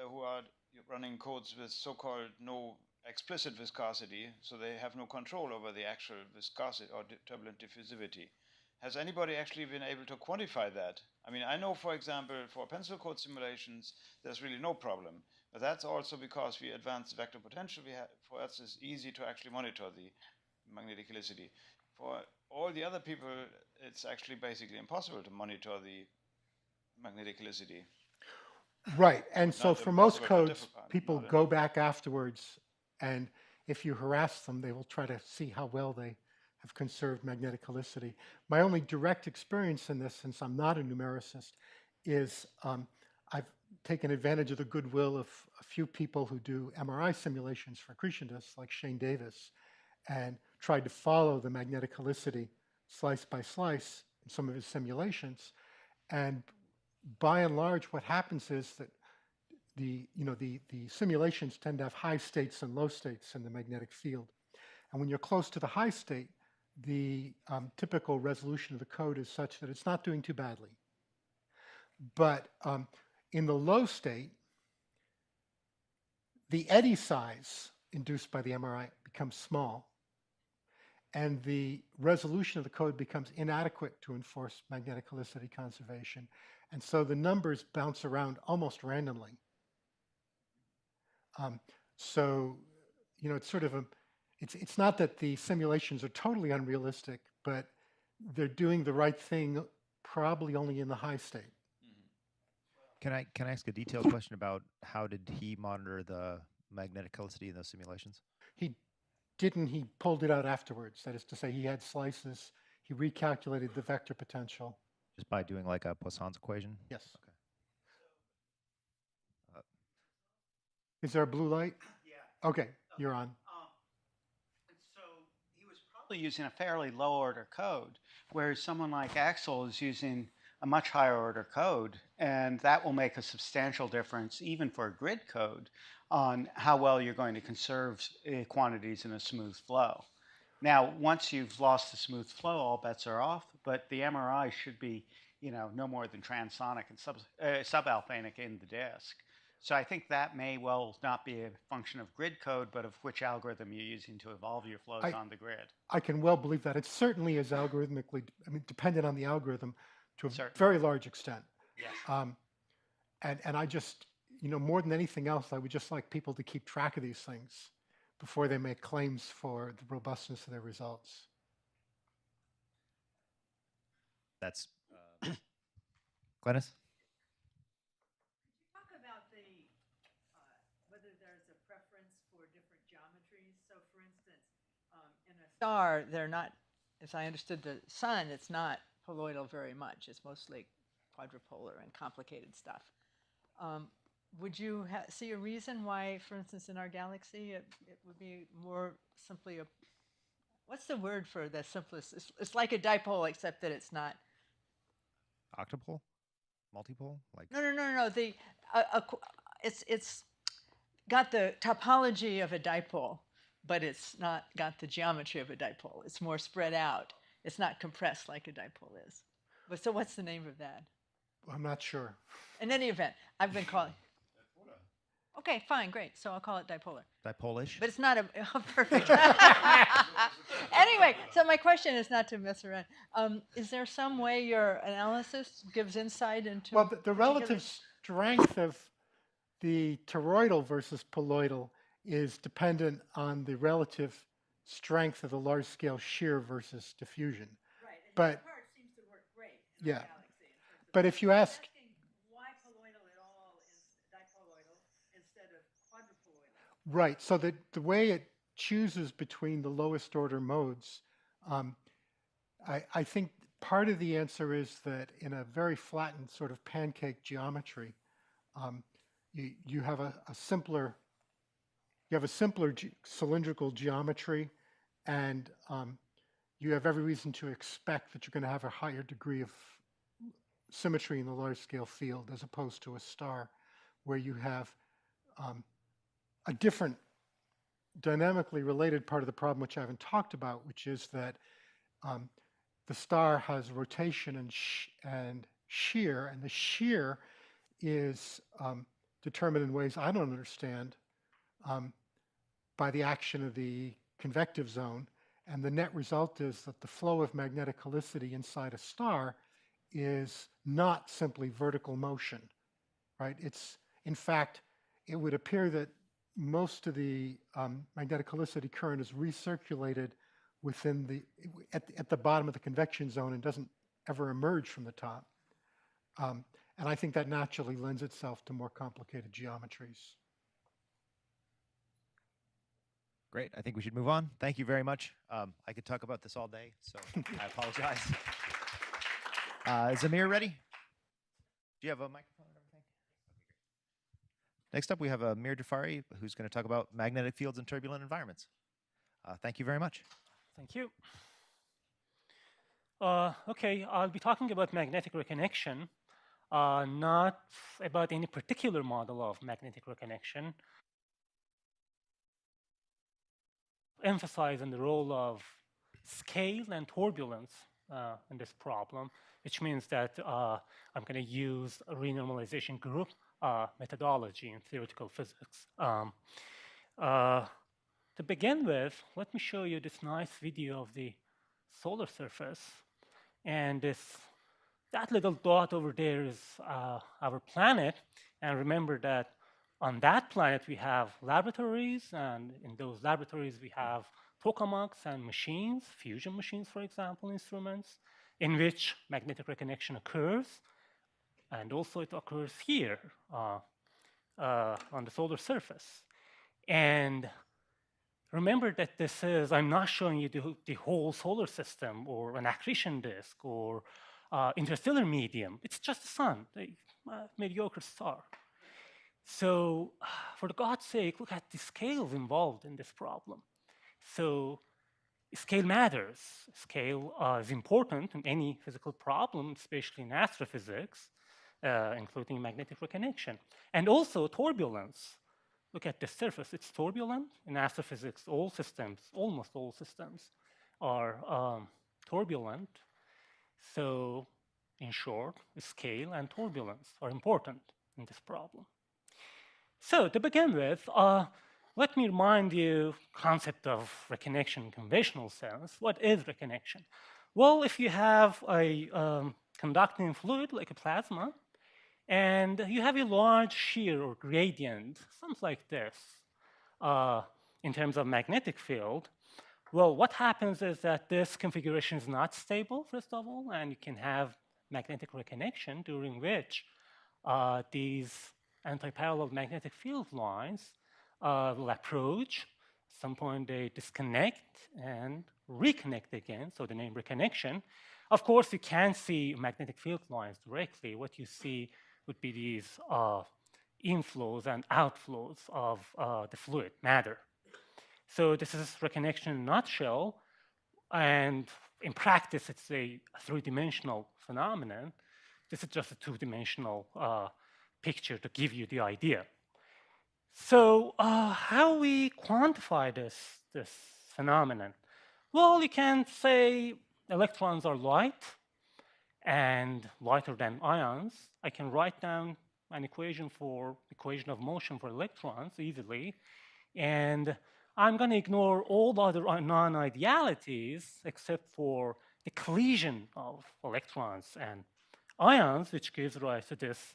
who are running codes with so-called no explicit viscosity, so they have no control over the actual viscosity or turbulent diffusivity. Has anybody actually been able to quantify that? I mean, I know, for example, for pencil code simulations, there's really no problem. But that's also because we advance the vector potential. For us, it's easy to actually monitor the magnetic helicity. For all the other people, it's actually basically impossible to monitor the magnetic helicity. Right, and so for most impossible, but codes, difficult, people not go back afterwards, and if you harass them, they will try to see how well they have conserved magnetic helicity. My only direct experience in this, since I'm not a numericist, is I've taken advantage of the goodwill of a few people who do MRI simulations for accretion disks, like Shane Davis, and tried to follow the magnetic helicity slice by slice in some of his simulations. And by and large, what happens is that the simulations tend to have high states and low states in the magnetic field. And when you're close to the high state, the typical resolution of the code is such that it's not doing too badly. But in the low state, the eddy size induced by the MRI becomes small, and the resolution of the code becomes inadequate to enforce magnetic helicity conservation. And so the numbers bounce around almost randomly. So, it's sort of it's not that the simulations are totally unrealistic, but they're doing the right thing probably only in the high state. Can I ask a detailed question about how did he monitor the magnetic helicity in those simulations? He didn't. He pulled it out afterwards. That is to say, he had slices. He recalculated the vector potential. Just by doing like a Poisson's equation? Yes. Okay. Is there a blue light? Yeah. Okay, you're on. And so he was probably using a fairly low order code, whereas someone like Axel is using a much higher order code, and that will make a substantial difference even for a grid code on how well you're going to conserve quantities in a smooth flow. Now, once you've lost the smooth flow, all bets are off, but the MRI should be no more than transonic and subalfanic in the disk. So I think that may well not be a function of grid code, but of which algorithm you're using to evolve your flows on the grid. I can well believe that. It certainly is algorithmically, dependent on the algorithm to a Certainly. very large extent. Yes. And I just, more than anything else, I would just like people to keep track of these things before they make claims for the robustness of their results. That's Glennis. Talk about whether there's a preference for different geometries. So, for instance, in a star, they're not, as I understood the sun, it's not poloidal very much. It's mostly quadrupolar and complicated stuff. Would you see a reason why, for instance, in our galaxy, it would be more simply a, what's the word for the simplest? It's like a dipole, except that it's not. Octopole? Multipole? Like No. It's got the topology of a dipole, but it's not got the geometry of a dipole. It's more spread out. It's not compressed like a dipole is. But so what's the name of that? I'm not sure. In any event, I've been calling. Okay, fine, great. So I'll call it dipolar. Dipolish. But it's not a perfect. Anyway, so my question is not to mess around. Is there some way your analysis gives insight into? Well, the relative strength of the toroidal versus poloidal is dependent on the relative strength of the large-scale shear versus diffusion. Right, and but that part seems to work great in our galaxy. But if you ask, why poloidal at all is dipoloidal instead of quadrupoloidal? right, so the way it chooses between the lowest order modes, I think part of the answer is that in a very flattened sort of pancake geometry, you have a simpler cylindrical geometry, and you have every reason to expect that you're going to have a higher degree of symmetry in the large scale field as opposed to a star where you have a different dynamically related part of the problem, which I haven't talked about, which is that the star has rotation and shear, and the shear is determined in ways I don't understand by the action of the convective zone, and the net result is that the flow of magnetic helicity inside a star is not simply vertical motion, right? It's, in fact, it would appear that most of the magnetic helicity current is recirculated within at the bottom of the convection zone and doesn't ever emerge from the top. And I think that naturally lends itself to more complicated geometries. Great. I think we should move on. Thank you very much. I could talk about this all day, so I apologize. Is Amir ready? Do you have a microphone and everything? Next up, we have Amir Jafari, who's going to talk about magnetic fields in turbulent environments. Thank you very much. Thank you. Okay, I'll be talking about magnetic reconnection, not about any particular model of magnetic reconnection. Emphasizing the role of scale and turbulence in this problem, which means that I'm going to use a renormalization group methodology in theoretical physics. To begin with, let me show you this nice video of the solar surface. And that little dot over there is our planet. And remember that on that planet, we have laboratories. And in those laboratories, we have tokamaks and machines, fusion machines, for example, instruments, in which magnetic reconnection occurs. And also it occurs here on the solar surface. And remember that this is, I'm not showing you the whole solar system or an accretion disk or interstellar medium. It's just the sun, a mediocre star. So for God's sake, look at the scales involved in this problem. So scale matters. Scale is important in any physical problem, especially in astrophysics, including magnetic reconnection. And also turbulence. Look at the surface, it's turbulent. In astrophysics, all systems, almost all systems, are turbulent. So In short, scale and turbulence are important in this problem. So to begin with, let me remind you concept of reconnection in conventional sense. What is reconnection? Well, if you have a conducting fluid like a plasma, and you have a large shear or gradient, something like this, in terms of magnetic field, well, what happens is that this configuration is not stable, first of all, and you can have magnetic reconnection during which these antiparallel magnetic field lines will approach. At some point, they disconnect and reconnect again, so the name reconnection. Of course, you can't see magnetic field lines directly. What you see would be these inflows and outflows of the fluid matter. So this is reconnection in a nutshell, and in practice, it's a three-dimensional phenomenon. This is just a two-dimensional picture to give you the idea. So how we quantify this phenomenon? Well, you can say electrons are light and lighter than ions. I can write down an equation of motion for electrons easily, and I'm going to ignore all other non-idealities except for the collision of electrons and ions, which gives rise to this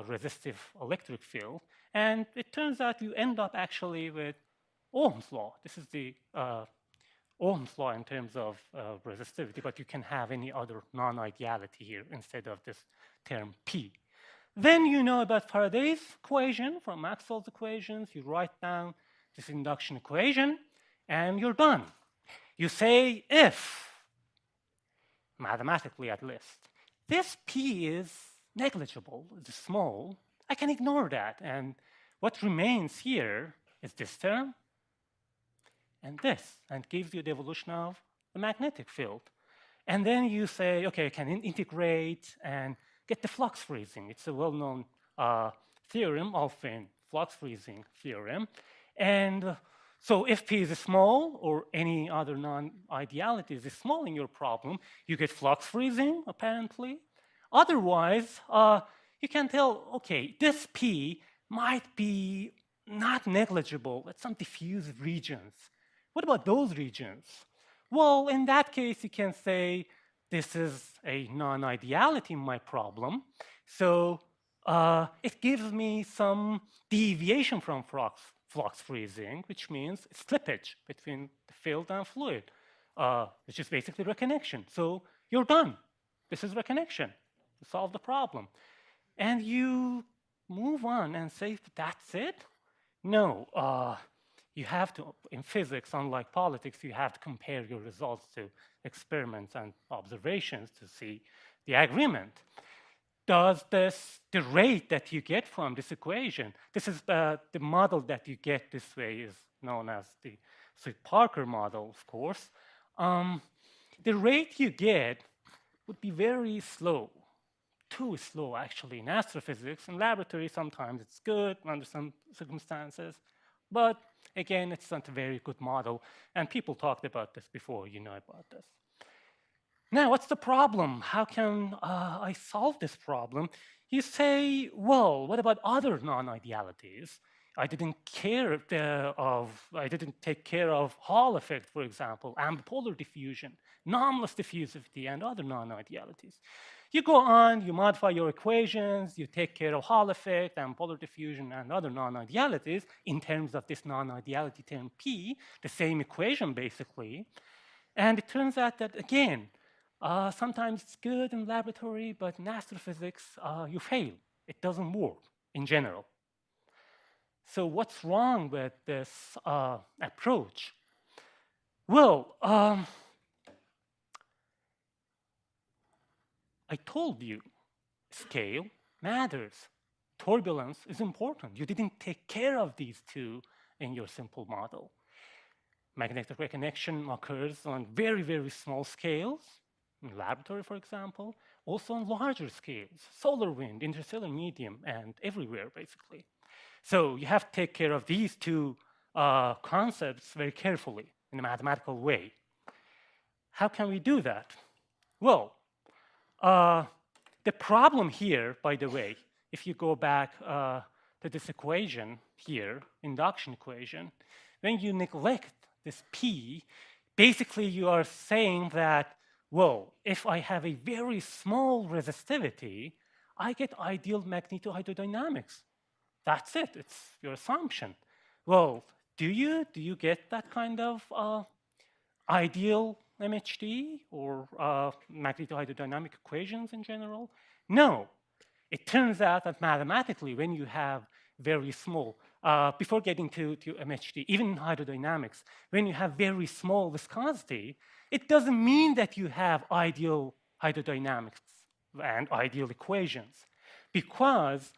resistive electric field. And it turns out you end up actually with Ohm's law. This is the Ohm's law in terms of resistivity, but you can have any other non-ideality here instead of this term P. Then you know about Faraday's equation from Maxwell's equations. You write down this induction equation, and you're done. You say if, mathematically at least, this P is negligible, it's small, I can ignore that. And what remains here is this term and this, and gives you the evolution of the magnetic field. And then you say, okay, I can integrate and get the flux freezing. It's a well-known theorem, Alfvén flux freezing theorem. And so if P is small, or any other non-ideality is small in your problem, you get flux freezing, apparently. Otherwise, you can tell, okay, this P might be not negligible at some diffuse regions. What about those regions? Well, in that case, you can say this is a non-ideality in my problem. So it gives me some deviation from flux freezing, which means slippage between the field and fluid, which is basically reconnection. So you're done. This is reconnection. You solve the problem. And you move on and say, that's it? No. You have to, in physics, unlike politics, you have to compare your results to experiments and observations to see the agreement. Does the rate that you get from this equation, this is the model that you get this way is known as the Parker model, of course. The rate you get would be very slow, too slow, actually, in astrophysics. In laboratory, sometimes it's good under some circumstances. But again, it's not a very good model. And people talked about this before, you know about this. Now, what's the problem? How can I solve this problem? You say, well, what about other non-idealities? I didn't take care of Hall effect, for example, ambipolar diffusion, anomalous diffusivity, and other non-idealities. You go on, you modify your equations, you take care of Hall effect, ambipolar diffusion, and other non-idealities in terms of this non-ideality term P, the same equation, basically. And it turns out that, again, sometimes it's good in laboratory, but in astrophysics, you fail. It doesn't work in general. So what's wrong with this approach? Well, I told you, scale matters. Turbulence is important. You didn't take care of these two in your simple model. Magnetic reconnection occurs on very, very small scales, in laboratory, for example, also on larger scales, solar wind, interstellar medium, and everywhere, basically. So you have to take care of these two concepts very carefully in a mathematical way. How can we do that? Well, The problem here, by the way, if you go back to this equation here, induction equation, when you neglect this P, basically you are saying that, well, if I have a very small resistivity, I get ideal magnetohydrodynamics. That's it. It's your assumption. Well, do you get that kind of ideal MHD or magnetohydrodynamic equations in general? No. It turns out that mathematically, when you have very small, before getting to MHD, even in hydrodynamics, when you have very small viscosity, it doesn't mean that you have ideal hydrodynamics and ideal equations, because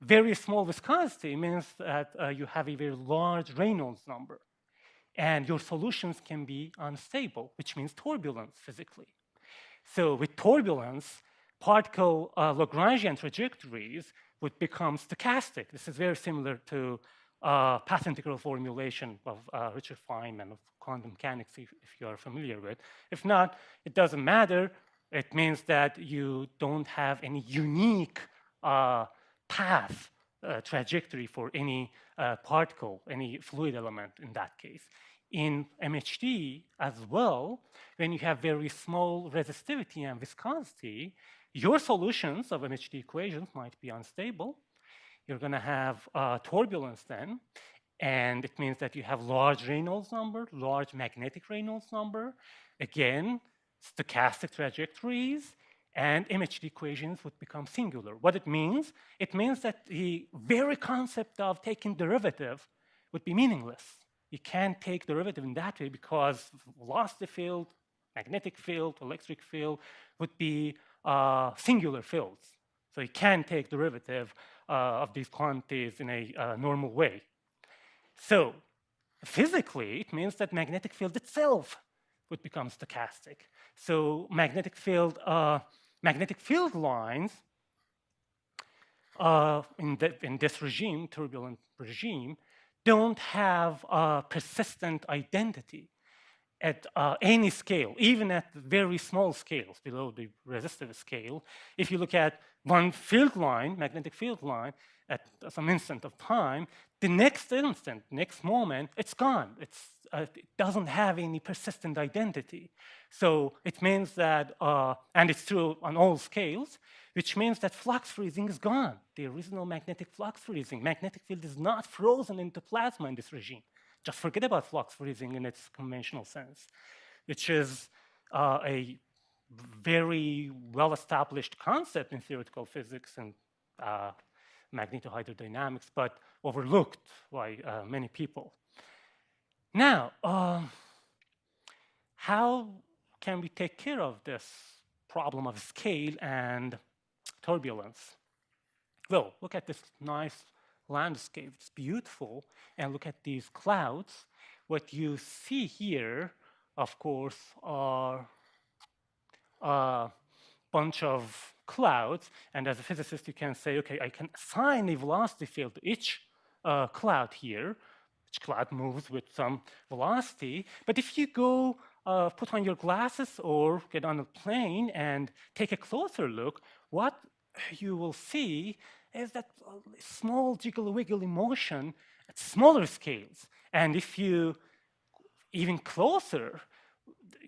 very small viscosity means that you have a very large Reynolds number, and your solutions can be unstable, which means turbulence physically. So with turbulence, particle Lagrangian trajectories would become stochastic. This is very similar to path integral formulation of Richard Feynman of quantum mechanics, if you are familiar with. If not, it doesn't matter. It means that you don't have any unique path trajectory for any particle, any fluid element in that case. In MHD as well, when you have very small resistivity and viscosity, your solutions of MHD equations might be unstable. You're going to have turbulence then, and it means that you have large Reynolds number, large magnetic Reynolds number, again, stochastic trajectories, and MHD equations would become singular. What it means that the very concept of taking derivative would be meaningless. You can't take derivative in that way because velocity field, magnetic field, electric field would be singular fields. So you can't take derivative of these quantities in a normal way. So physically, it means that magnetic field itself would become stochastic. So magnetic field lines in this regime, turbulent regime, don't have a persistent identity at any scale, even at very small scales below the resistive scale. If you look at one field line, magnetic field line, at some instant of time, the next instant, next moment, it's gone. It doesn't have any persistent identity. So it means that, and it's true on all scales, which means that flux freezing is gone. The original magnetic flux freezing. Magnetic field is not frozen into plasma in this regime. Just forget about flux freezing in its conventional sense, which is a very well-established concept in theoretical physics and magnetohydrodynamics, but overlooked by many people. Now, how can we take care of this problem of scale and turbulence? Well, look at this nice landscape. It's beautiful. And look at these clouds. What you see here, of course, are a bunch of clouds. And as a physicist, you can say, okay, I can assign a velocity field to each cloud here. Each cloud moves with some velocity. But if you go put on your glasses or get on a plane and take a closer look, what you will see is that small jiggly-wiggly motion at smaller scales. And if you even closer,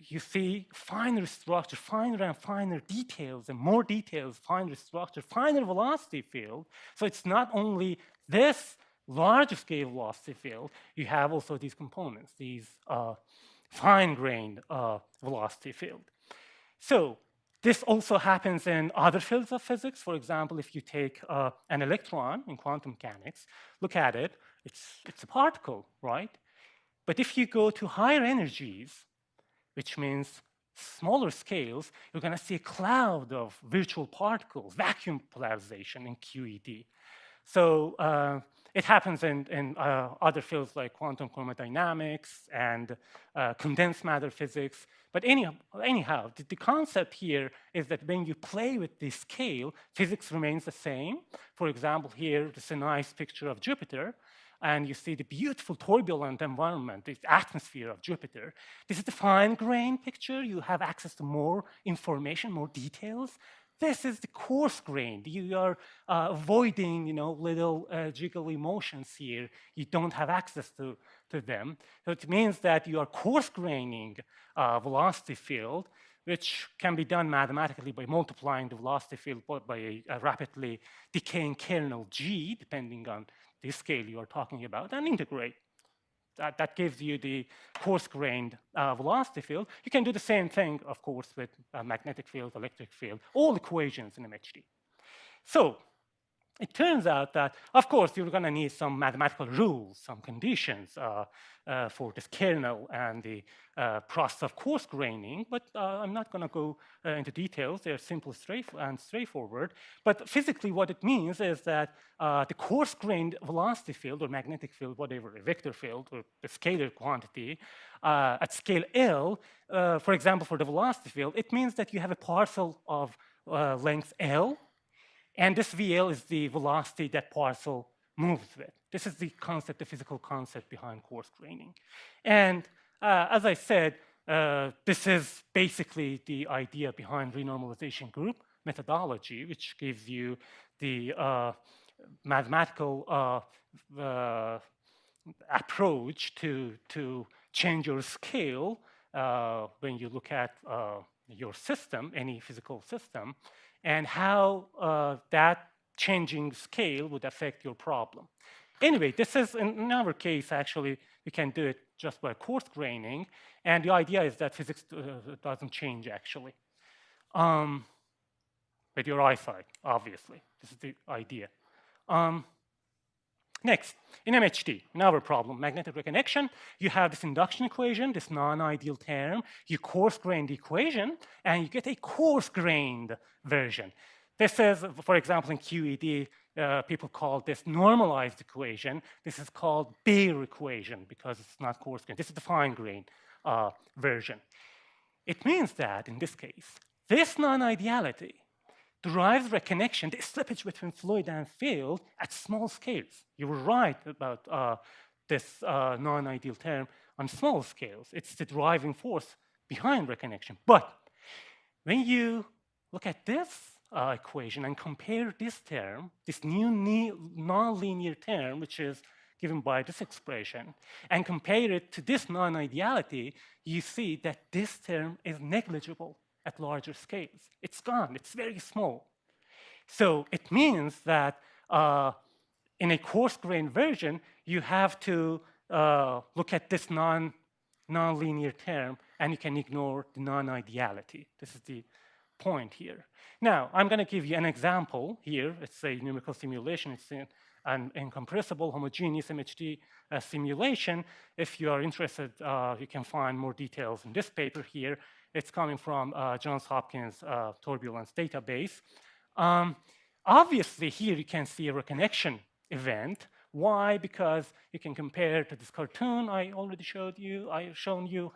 you see finer structure, finer and finer details, and more details, finer structure, finer velocity field. So it's not only this large scale velocity field, you have also these components, these fine-grained velocity field. So this also happens in other fields of physics. For example, if you take an electron in quantum mechanics, look at it, it's a particle, right? But if you go to higher energies, which means smaller scales, you're going to see a cloud of virtual particles, vacuum polarization in QED. So it happens in other fields like quantum chromodynamics and condensed matter physics. But anyhow, the concept here is that when you play with this scale, physics remains the same. For example, here, this is a nice picture of Jupiter. And you see the beautiful turbulent environment, the atmosphere of Jupiter. This is the fine-grained picture. You have access to more information, more details. This is the coarse grained. You are avoiding, little jiggly motions here. You don't have access to them. So it means that you are coarse graining velocity field, which can be done mathematically by multiplying the velocity field by a rapidly decaying kernel G, depending on the scale you are talking about, and integrate. That gives you the coarse-grained velocity field. You can do the same thing, of course, with magnetic field, electric field, all equations in MHD. So it turns out that, of course, you're going to need some mathematical rules, some conditions for this kernel and the process of coarse graining, but I'm not going to go into details. They're simple and straightforward. But physically, what it means is that the coarse-grained velocity field or magnetic field, whatever, a vector field or a scalar quantity, at scale L, for example, for the velocity field, it means that you have a parcel of length L, and this VL is the velocity that parcel moves with. This is the concept, the physical concept behind coarse graining. And as I said, this is basically the idea behind renormalization group methodology, which gives you the mathematical approach to change your scale when you look at your system, any physical system, and how that changing scale would affect your problem. Anyway, this is, in our case, actually, we can do it just by coarse graining, and the idea is that physics doesn't change, actually. With your eyesight, obviously. This is the idea. Next, in MHD, in our problem, magnetic reconnection, you have this induction equation, this non-ideal term, you coarse-grain the equation, and you get a coarse-grained version. This is, for example, in QED, people call this normalized equation. This is called Bayer equation because it's not coarse-grained. This is the fine-grained version. It means that, in this case, this non-ideality derives reconnection, the slippage between fluid and field at small scales. You were right about this non-ideal term on small scales. It's the driving force behind reconnection. But when you look at this equation and compare this term, this new nonlinear term, which is given by this expression, and compare it to this non-ideality, you see that this term is negligible at larger scales. It's gone. It's very small. So it means that in a coarse-grained version, you have to look at this non-linear term, and you can ignore the non-ideality. This is the point here. Now, I'm going to give you an example here. It's a numerical simulation. It's an incompressible homogeneous MHD simulation. If you are interested, you can find more details in this paper here. It's coming from Johns Hopkins turbulence database. Obviously, here you can see a reconnection event. Why? Because you can compare to this cartoon I already showed you,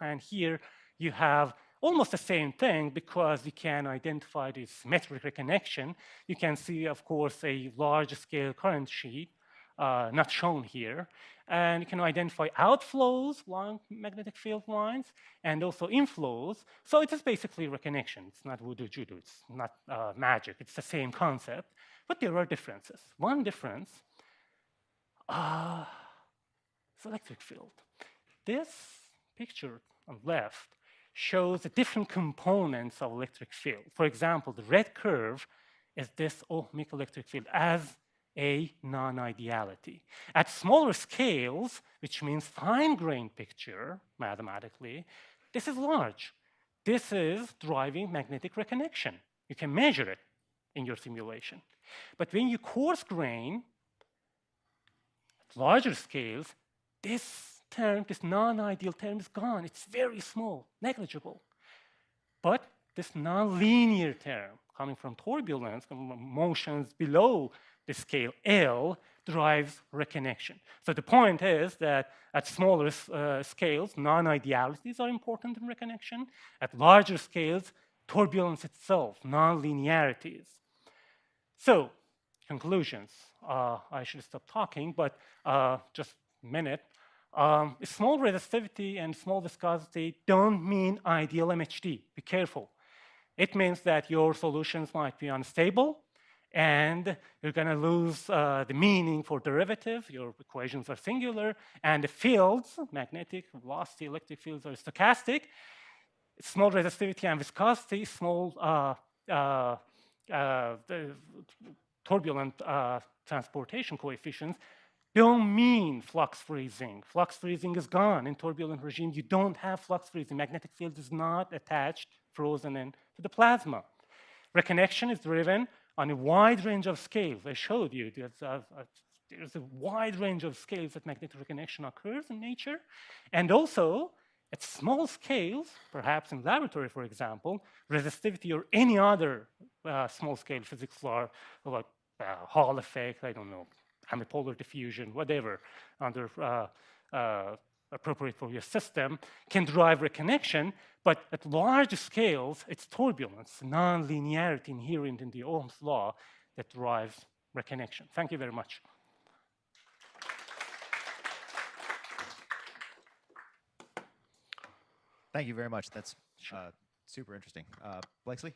and here you have almost the same thing because you can identify this symmetric reconnection. You can see, of course, a large-scale current sheet, not shown here. And you can identify outflows along magnetic field lines and also inflows. So it is basically reconnection. It's not voodoo judo. It's not magic. It's the same concept. But there are differences. One difference is electric field. This picture on the left shows the different components of electric field. For example, the red curve is this ohmic electric field as a non-ideality. At smaller scales, which means fine-grained picture, mathematically, this is large. This is driving magnetic reconnection. You can measure it in your simulation. But when you coarse grain at larger scales, this term, this non-ideal term is gone. It's very small, negligible. But this non-linear term coming from turbulence, motions below the scale L, drives reconnection. So the point is that at smaller scales, non-idealities are important in reconnection. At larger scales, turbulence itself, non-linearities. So, conclusions. I should stop talking, but just a minute. Small resistivity and small viscosity don't mean ideal MHD. Be careful. it means that your solutions might be unstable, and you're going to lose the meaning for derivative. Your equations are singular, and the fields, magnetic, velocity, electric fields, are stochastic. Small resistivity and viscosity, small the turbulent transportation coefficients don't mean flux freezing. Flux freezing is gone. In turbulent regime, you don't have flux freezing. Magnetic field is not attached, frozen in to the plasma. Reconnection is driven on a wide range of scales. I showed you there's a wide range of scales that magnetic reconnection occurs in nature. And also, at small scales, perhaps in laboratory, for example, resistivity or any other small-scale physics law, like Hall effect, I don't know, hemipolar diffusion, whatever, under appropriate for your system, can drive reconnection. But at large scales, it's turbulence, non-linearity inherent in the Ohm's law that drives reconnection. Thank you very much. Thank you very much. That's super interesting. Blakeslee?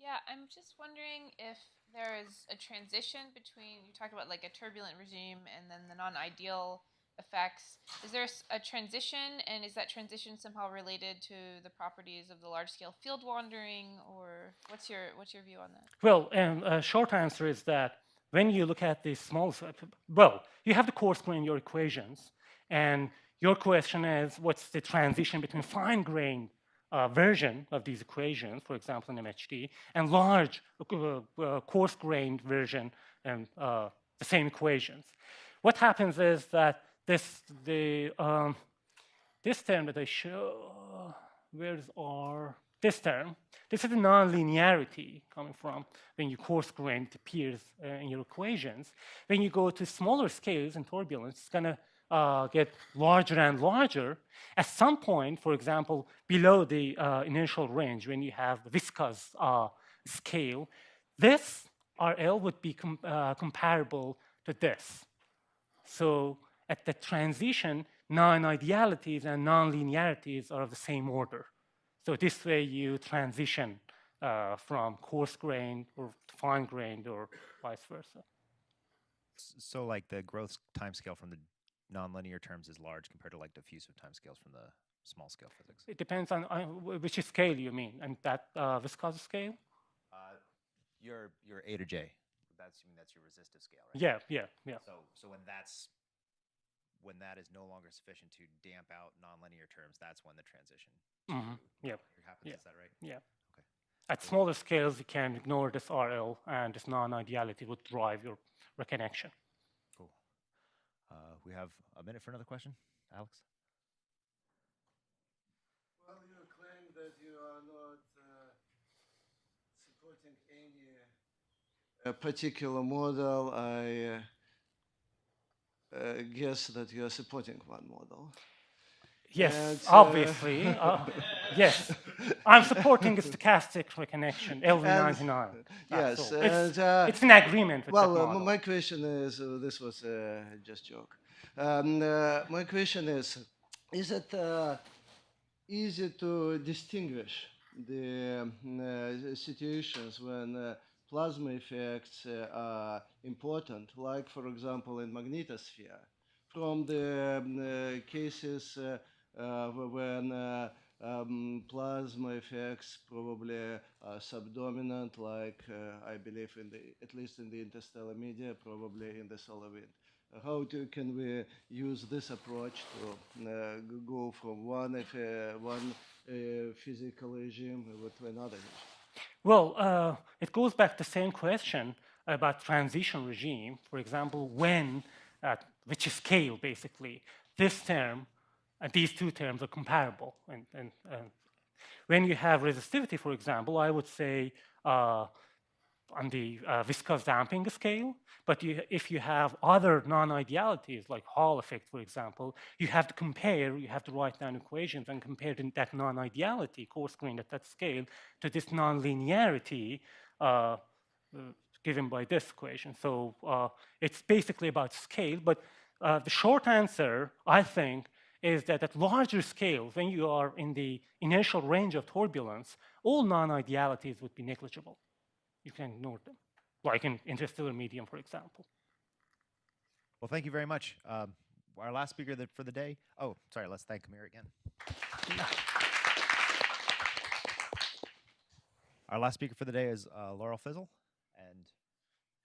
Yeah, I'm just wondering if there is a transition between, you talked about like a turbulent regime and then the non-ideal effects. Is there a transition, and is that transition somehow related to the properties of the large-scale field wandering, or what's your view on that? Well, a short answer is that when you look at the small, well, you have the coarse grain in your equations, and your question is, what's the transition between fine-grained version of these equations, for example, in MHD, and large coarse-grained version and the same equations? What happens is that this term that I show, where's R? This term, this is the nonlinearity coming from when you coarse grain, it appears in your equations. When you go to smaller scales in turbulence, it's going to get larger and larger. At some point, for example, below the initial range, when you have the viscous scale, this RL would be comparable to this. So at the transition, non-idealities and non-linearities are of the same order. So this way you transition from coarse-grained or fine-grained or vice versa. So like the growth timescale from the nonlinear terms is large compared to like diffusive timescales from the small scale physics? It depends on which scale you mean, and that viscous scale? Your A to J. That's your resistive scale, right? Yeah. So when that is no longer sufficient to damp out nonlinear terms, that's when the transition happens. Is that right? Yeah. Okay. At smaller scales, you can ignore this RL, and this non-ideality would drive your reconnection. Cool. We have a minute for another question. Alex? Well, you claim that you are not supporting any particular model. I guess that you are supporting one model. Yes, And, obviously. Yes, I'm supporting a stochastic reconnection, LV99. Yes, it's an agreement with well, that model. my question is, this was just joke. My question is it easy to distinguish the situations when plasma effects are important, like, for example, in magnetosphere, from the cases when plasma effects probably are subdominant, like I believe at least in the interstellar media, probably in the solar wind. How can we use this approach to go from one physical regime to another regime? Well, it goes back to the same question about transition regime. For example, when, at which scale, basically, this term and these two terms are comparable. And when you have resistivity, for example, I would say on the viscous damping scale, but if you have other non-idealities, like Hall effect, for example, you have to compare, you have to write down equations and compare that non-ideality, coarse-grained at that scale, to this non-linearity given by this equation. So it's basically about scale, but the short answer, I think, is that at larger scales, when you are in the inertial range of turbulence, all non-idealities would be negligible. You can ignore them, like in interstellar medium, for example. Well, thank you very much. Our last speaker for the day. Oh, sorry. Let's thank Amir again. Our last speaker for the day is Laurel Fizzle, and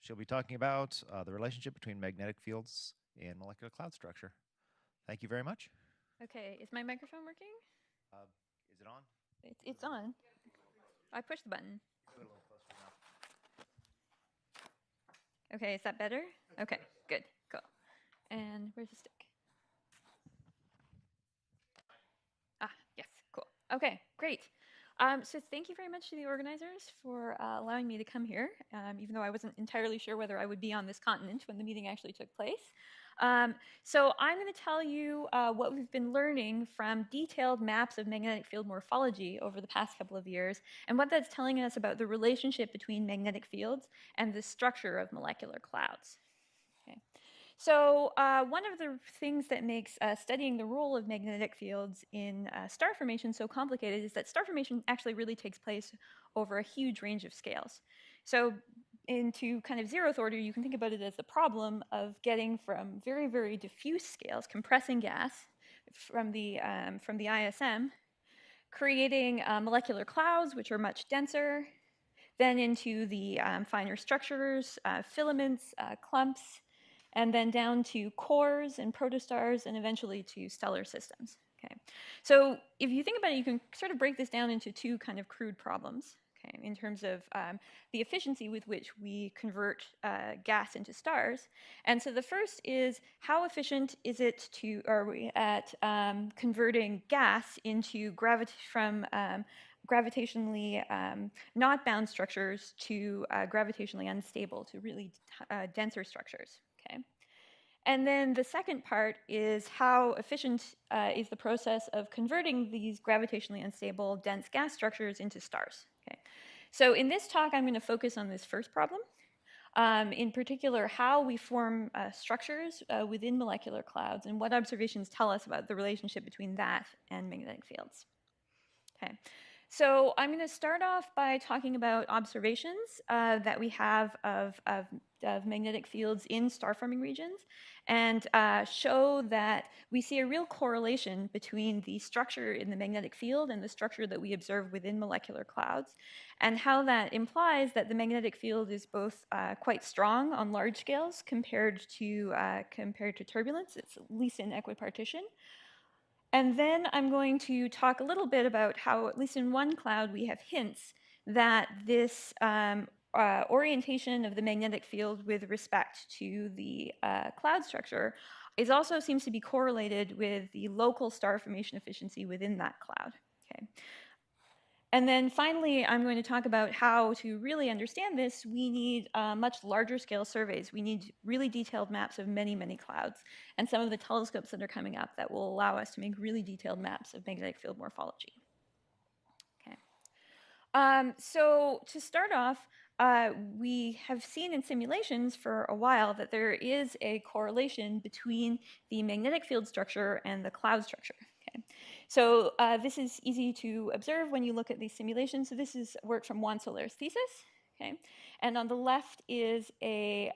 she'll be talking about the relationship between magnetic fields and molecular cloud structure. Thank you very much. Okay, is my microphone working? Is it on? It's on. I pushed the button. Do it a little closer to the mouth. Okay, is that better? Okay, good, cool. And where's the stick? Ah, yes, cool. Okay, great. So thank you very much to the organizers for allowing me to come here, even though I wasn't entirely sure whether I would be on this continent when the meeting actually took place. So I'm going to tell you what we've been learning from detailed maps of magnetic field morphology over the past couple of years, and what that's telling us about the relationship between magnetic fields and the structure of molecular clouds. Okay. So one of the things that makes studying the role of magnetic fields in star formation so complicated is that star formation actually really takes place over a huge range of scales. So into kind of zeroth order, you can think about it as the problem of getting from very, very diffuse scales, compressing gas from the ISM, creating molecular clouds, which are much denser, then into the finer structures, filaments, clumps, and then down to cores and protostars, and eventually to stellar systems. Okay. So if you think about it, you can sort of break this down into two kind of crude problems, okay, in terms of the efficiency with which we convert gas into stars. And so the first is, how efficient is it are we at converting gas into gravitationally not bound structures to gravitationally unstable, to really denser structures. Okay. And then the second part is, how efficient is the process of converting these gravitationally unstable dense gas structures into stars. Okay. So in this talk, I'm going to focus on this first problem. In particular, how we form structures within molecular clouds, and what observations tell us about the relationship between that and magnetic fields. Okay. So I'm going to start off by talking about observations that we have of magnetic fields in star-forming regions, and show that we see a real correlation between the structure in the magnetic field and the structure that we observe within molecular clouds, and how that implies that the magnetic field is both quite strong on large scales compared to turbulence. It's at least in equipartition. And then I'm going to talk a little bit about how, at least in one cloud, we have hints that this orientation of the magnetic field with respect to the cloud structure also seems to be correlated with the local star formation efficiency within that cloud. Okay. And then finally, I'm going to talk about how, to really understand this, we need much larger scale surveys. We need really detailed maps of many, many clouds, and some of the telescopes that are coming up that will allow us to make really detailed maps of magnetic field morphology. Okay. So to start off, we have seen in simulations for a while that there is a correlation between the magnetic field structure and the cloud structure. Okay. So this is easy to observe when you look at these simulations. So this is work from Juan Soler's thesis. Okay. And on the left is a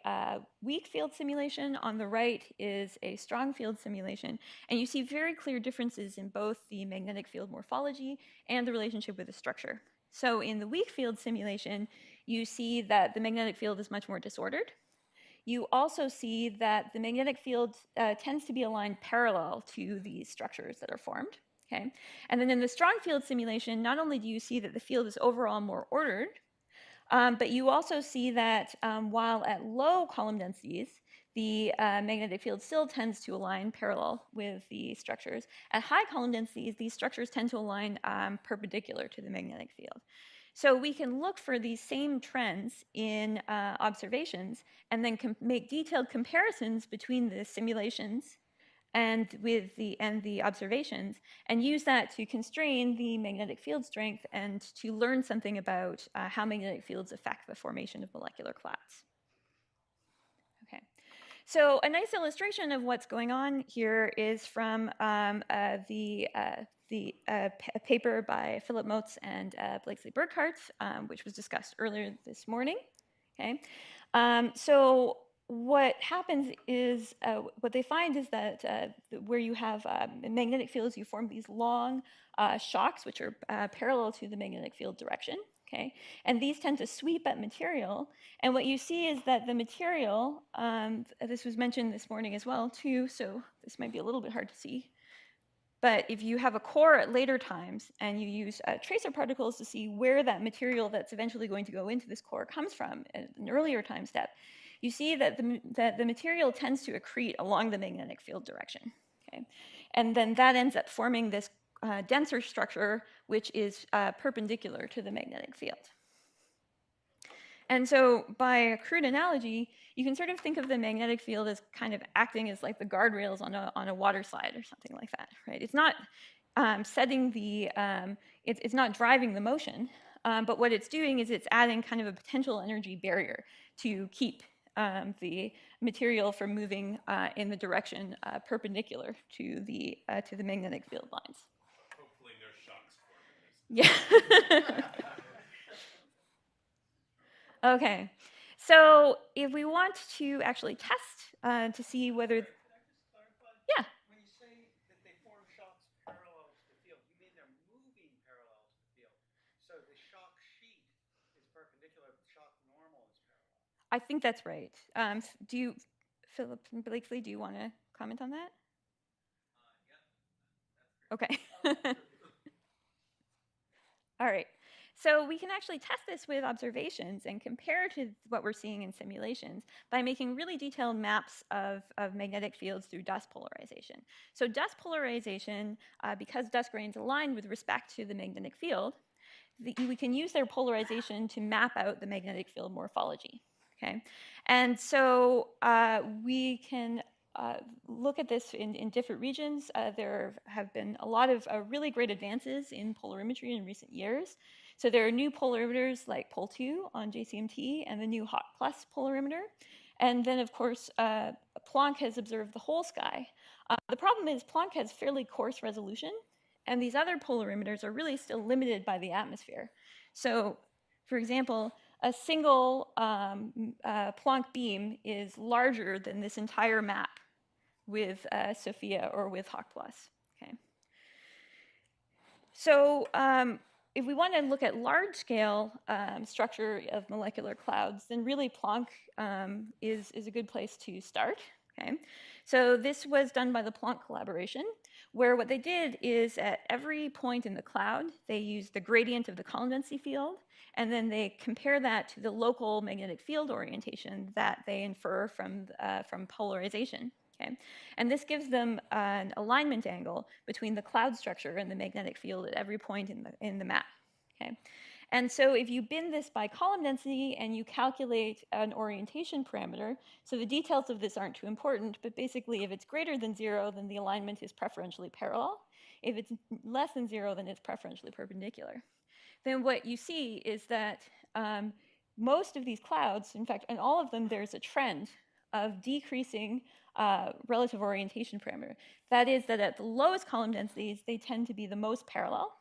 weak field simulation. On the right is a strong field simulation. And you see very clear differences in both the magnetic field morphology and the relationship with the structure. So in the weak field simulation, you see that the magnetic field is much more disordered. You also see that the magnetic field tends to be aligned parallel to these structures that are formed. Okay? And then in the strong field simulation, not only do you see that the field is overall more ordered, but you also see that while at low column densities, the magnetic field still tends to align parallel with the structures. At high column densities, these structures tend to align perpendicular to the magnetic field. So we can look for these same trends in observations, and then make detailed comparisons between the simulations and the observations, and use that to constrain the magnetic field strength and to learn something about how magnetic fields affect the formation of molecular clouds. Okay. So a nice illustration of what's going on here is from the paper by Philip Motes and Blakesley Burkhardt, which was discussed earlier this morning. Okay, so what happens is, what they find is that where you have magnetic fields, you form these long shocks, which are parallel to the magnetic field direction. Okay, and these tend to sweep at material. And what you see is that the material, this was mentioned this morning as well too, so this might be a little bit hard to see. But if you have a core at later times and you use tracer particles to see where that material that's eventually going to go into this core comes from at an earlier time step, you see that the material tends to accrete along the magnetic field direction. Okay? And then that ends up forming this denser structure, which is perpendicular to the magnetic field. And so by a crude analogy, you can sort of think of the magnetic field as kind of acting as like the guardrails on a water slide or something like that, right? It's not setting the, it's not driving the motion, but what it's doing is it's adding kind of a potential energy barrier to keep the material from moving in the direction perpendicular to the magnetic field lines. Hopefully no shocks form in this. Yeah. Okay, so if we want to actually test to see whether, yeah. When you say that they form shocks parallel to the field, you mean they're moving parallel to the field. So the shock sheet is perpendicular, but the shock normal is parallel. I think that's right. Do you, Philip and Blakesley, do you want to comment on that? Yeah, that's great. Okay. All right. So we can actually test this with observations and compare to what we're seeing in simulations by making really detailed maps of magnetic fields through dust polarization. So dust polarization, because dust grains align with respect to the magnetic field, we can use their polarization to map out the magnetic field morphology. Okay, and so we can look at this in different regions. There have been a lot of really great advances in polarimetry in recent years. So there are new polarimeters like POL2 on JCMT and the new HOT Plus polarimeter. And then, of course, Planck has observed the whole sky. The problem is Planck has fairly coarse resolution, and these other polarimeters are really still limited by the atmosphere. So, for example, a single Planck beam is larger than this entire map with SOFIA or with HOT Plus. Okay. So if we want to look at large-scale structure of molecular clouds, then really Planck is a good place to start. Okay. So this was done by the Planck collaboration, where what they did is at every point in the cloud, they used the gradient of the column density field, and then they compare that to the local magnetic field orientation that they infer from polarization. Okay. And this gives them an alignment angle between the cloud structure and the magnetic field at every point in the map. Okay. And so if you bin this by column density and you calculate an orientation parameter, so the details of this aren't too important, but basically if it's greater than 0, then the alignment is preferentially parallel. If it's less than 0, then it's preferentially perpendicular. Then what you see is that most of these clouds, in fact, in all of them, there's a trend of decreasing relative orientation parameter. That is that at the lowest column densities, they tend to be the most parallel.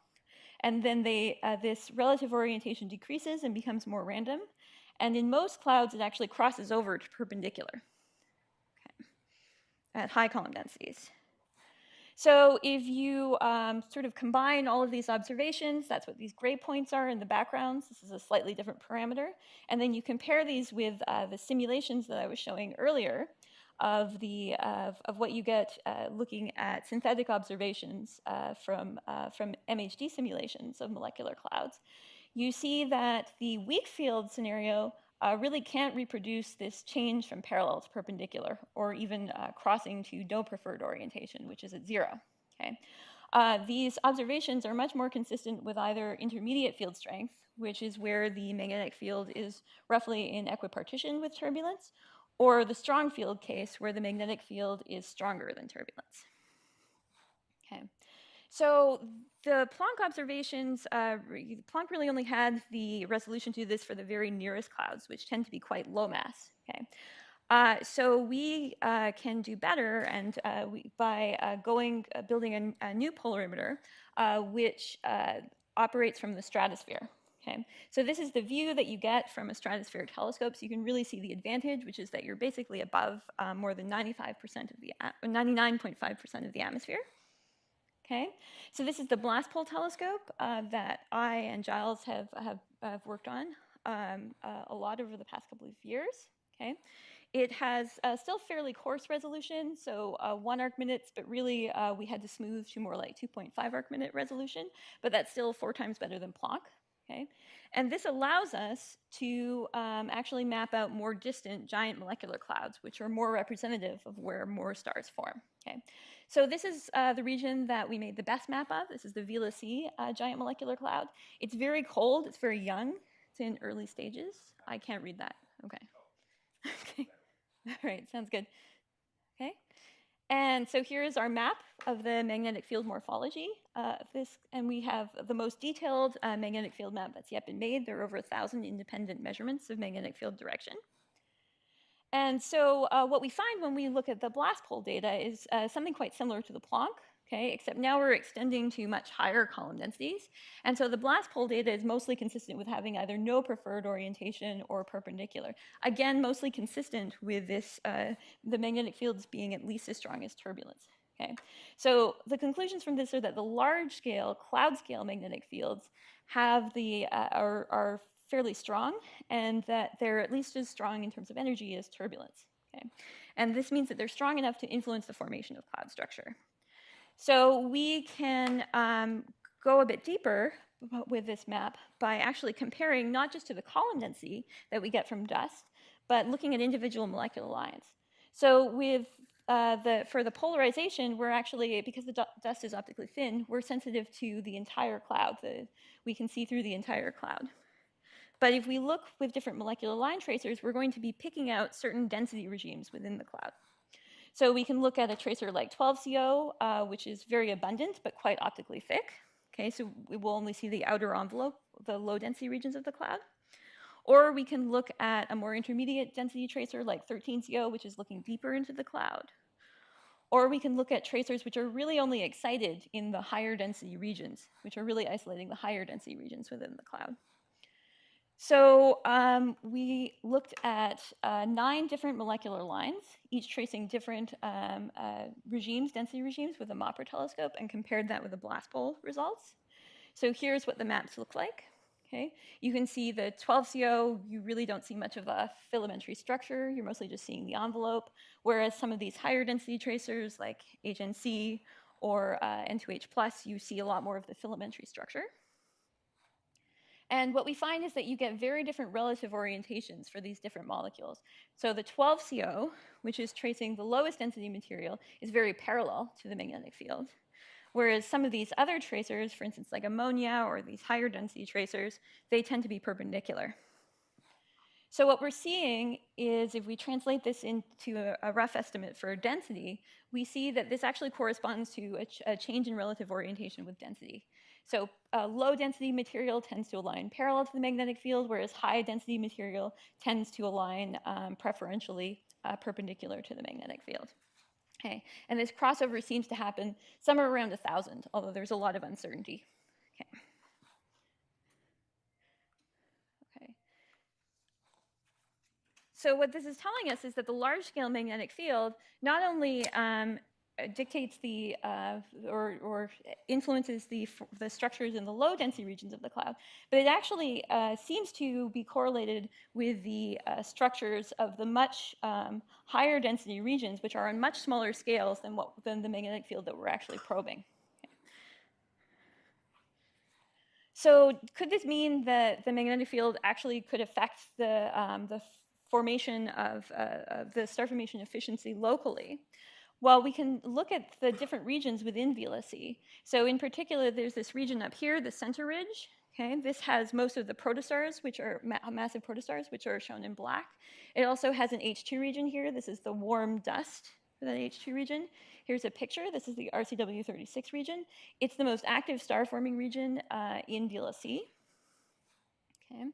And then this relative orientation decreases and becomes more random. And in most clouds, it actually crosses over to perpendicular, okay, at high column densities. So if you sort of combine all of these observations, that's what these gray points are in the backgrounds. This is a slightly different parameter. And then you compare these with the simulations that I was showing earlier of what you get looking at synthetic observations from MHD simulations of molecular clouds. You see that the weak field scenario really can't reproduce this change from parallel to perpendicular, or even crossing to no preferred orientation, which is at 0. Okay? These observations are much more consistent with either intermediate field strength, which is where the magnetic field is roughly in equipartition with turbulence, or the strong field case, where the magnetic field is stronger than turbulence. Okay. So the Planck observations, Planck really only had the resolution to do this for the very nearest clouds, which tend to be quite low mass. Okay. So we can do better, and by building a new polarimeter, which operates from the stratosphere. Okay, so this is the view that you get from a stratospheric telescope. So you can really see the advantage, which is that you're basically above more than 95% of the 99.5% of the atmosphere. Okay, so this is the blast pole telescope that I and Giles have worked on a lot over the past couple of years. Okay, it has still fairly coarse resolution, so 1 arc minutes, but really we had to smooth to more like 2.5 arc minute resolution, but that's still 4 times better than Planck. Okay, and this allows us to actually map out more distant giant molecular clouds, which are more representative of where more stars form. Okay, so this is the region that we made the best map of. This is the Vela C giant molecular cloud. It's very cold. It's very young. It's in early stages. I can't read that. Okay. Okay. All right. Sounds good. Okay. And so here is our map of the magnetic field morphology. And we have the most detailed magnetic field map that's yet been made. There are over 1,000 independent measurements of magnetic field direction. And so what we find when we look at the blast pole data is something quite similar to the Planck, okay, except now we're extending to much higher column densities. And so the blast pole data is mostly consistent with having either no preferred orientation or perpendicular. Again, mostly consistent with this, the magnetic fields being at least as strong as turbulence. Okay, so the conclusions from this are that the large scale, cloud scale magnetic fields have are fairly strong, and that they're at least as strong in terms of energy as turbulence. Okay? And this means that they're strong enough to influence the formation of cloud structure. So we can go a bit deeper with this map by actually comparing not just to the column density that we get from dust, but looking at individual molecular lines. So with for the polarization, we're actually, because the dust is optically thin, we're sensitive to the entire cloud. We can see through the entire cloud. But if we look with different molecular line tracers, we're going to be picking out certain density regimes within the cloud. So we can look at a tracer like 12CO, which is very abundant but quite optically thick. Okay, so we will only see the outer envelope, the low density regions of the cloud. Or we can look at a more intermediate density tracer like 13CO, which is looking deeper into the cloud. Or we can look at tracers which are really only excited in the higher density regions, which are really isolating the higher density regions within the cloud. So we looked at 9 different molecular lines, each tracing different regimes, density regimes with a MOPR telescope, and compared that with the blast pole results. So here's what the maps look like. Okay, you can see the 12CO, you really don't see much of a filamentary structure. You're mostly just seeing the envelope, whereas some of these higher density tracers like HNC or N2H+, you see a lot more of the filamentary structure. And what we find is that you get very different relative orientations for these different molecules. So the 12CO, which is tracing the lowest density material, is very parallel to the magnetic field. Whereas some of these other tracers, for instance, like ammonia or these higher density tracers, they tend to be perpendicular. So what we're seeing is, if we translate this into a rough estimate for density, we see that this actually corresponds to a change in relative orientation with density. So low density material tends to align parallel to the magnetic field, whereas high density material tends to align preferentially perpendicular to the magnetic field. Okay, and this crossover seems to happen somewhere around 1,000, although there's a lot of uncertainty. Okay. Okay. So what this is telling us is that the large-scale magnetic field not only dictates the or influences the structures in the low-density regions of the cloud, but it actually seems to be correlated with the structures of the much higher density regions, which are on much smaller scales than the magnetic field that we're actually probing. Okay. So could this mean that the magnetic field actually could affect the formation of the star formation efficiency locally? Well, we can look at the different regions within Vela C. So in particular, there's this region up here, the center ridge. Okay, this has most of the protostars, which are massive protostars, which are shown in black. It also has an H2 region here. This is the warm dust for that H2 region. Here's a picture. This is the RCW36 region. It's the most active star-forming region in Vela C. Okay.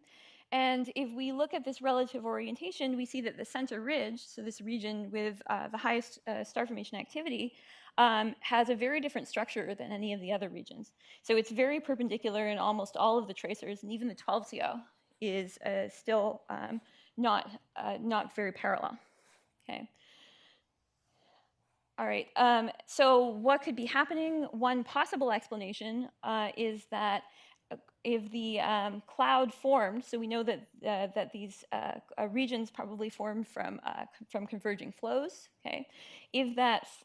And if we look at this relative orientation, we see that the center ridge, so this region with the highest star formation activity, has a very different structure than any of the other regions. So it's very perpendicular in almost all of the tracers, and even the 12CO is still not very parallel. Okay. All right. So what could be happening? One possible explanation is that if the cloud formed, so we know that that these regions probably formed from converging flows. Okay, if